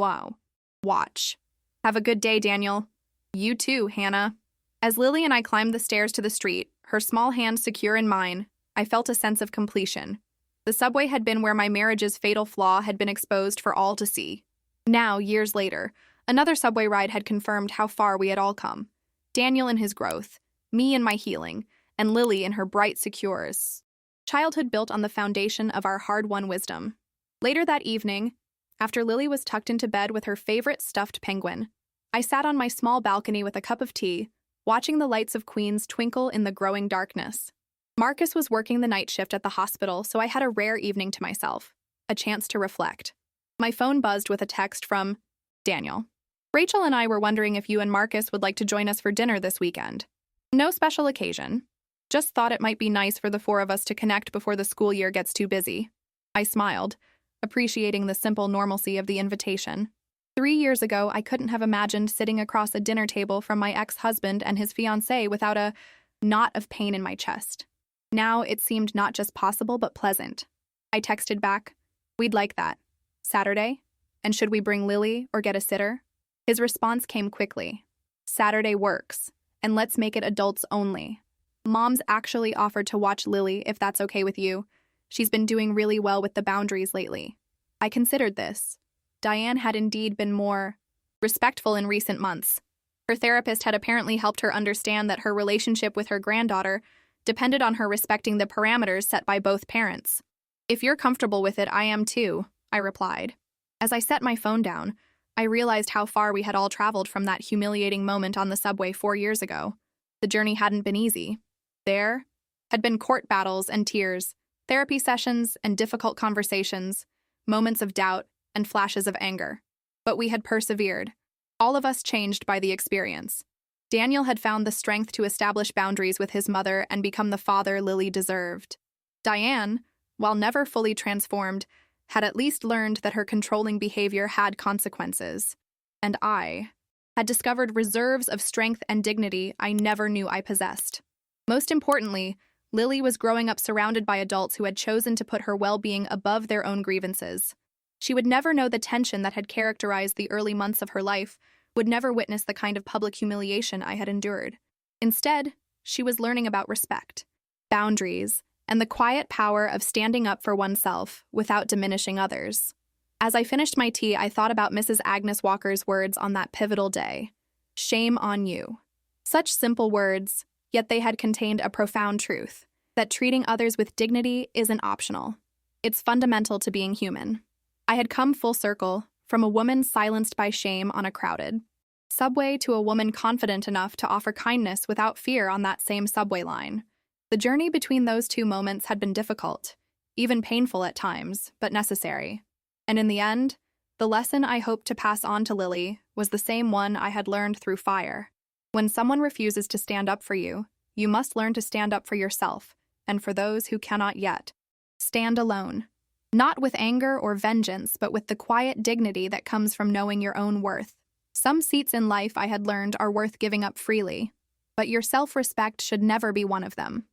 watch. Have a good day, Daniel. You too, Hannah. As Lily and I climbed the stairs to the street, her small hand secure in mine, I felt a sense of completion. The subway had been where my marriage's fatal flaw had been exposed for all to see. Now, years later, another subway ride had confirmed how far we had all come. Daniel in his growth, me in my healing, and Lily in her bright secures. Childhood built on the foundation of our hard-won wisdom. Later that evening, after Lily was tucked into bed with her favorite stuffed penguin, I sat on my small balcony with a cup of tea, watching the lights of Queens twinkle in the growing darkness. Marcus was working the night shift at the hospital, so I had a rare evening to myself, a chance to reflect. My phone buzzed with a text from Daniel. Rachel and I were wondering if you and Marcus would like to join us for dinner this weekend. No special occasion. Just thought it might be nice for the four of us to connect before the school year gets too busy. I smiled, appreciating the simple normalcy of the invitation. 3 years ago, I couldn't have imagined sitting across a dinner table from my ex-husband and his fiancée without a knot of pain in my chest. Now it seemed not just possible, but pleasant. I texted back, we'd like that. Saturday? And should we bring Lily or get a sitter? His response came quickly. Saturday works, and let's make it adults only. Mom's actually offered to watch Lily if that's okay with you. She's been doing really well with the boundaries lately. I considered this. Diane had indeed been more respectful in recent months. Her therapist had apparently helped her understand that her relationship with her granddaughter depended on her respecting the parameters set by both parents. If you're comfortable with it, I am too, I replied. As I set my phone down, I realized how far we had all traveled from that humiliating moment on the subway 4 years ago. The journey hadn't been easy. There had been court battles and tears, therapy sessions and difficult conversations, moments of doubt and flashes of anger. But we had persevered, all of us changed by the experience. Daniel had found the strength to establish boundaries with his mother and become the father Lily deserved. Diane, while never fully transformed, had at least learned that her controlling behavior had consequences. And I had discovered reserves of strength and dignity I never knew I possessed. Most importantly, Lily was growing up surrounded by adults who had chosen to put her well-being above their own grievances. She would never know the tension that had characterized the early months of her life, would never witness the kind of public humiliation I had endured. Instead, she was learning about respect, boundaries, and the quiet power of standing up for oneself without diminishing others. As I finished my tea, I thought about Mrs. Agnes Walker's words on that pivotal day. Shame on you. Such simple words, yet they had contained a profound truth, that treating others with dignity isn't optional. It's fundamental to being human. I had come full circle, from a woman silenced by shame on a crowded subway to a woman confident enough to offer kindness without fear on that same subway line. The journey between those two moments had been difficult, even painful at times, but necessary. And in the end, the lesson I hoped to pass on to Lily was the same one I had learned through fire. When someone refuses to stand up for you, you must learn to stand up for yourself, and for those who cannot yet. Stand alone. Not with anger or vengeance, but with the quiet dignity that comes from knowing your own worth. Some seats in life, I had learned, are worth giving up freely, but your self-respect should never be one of them.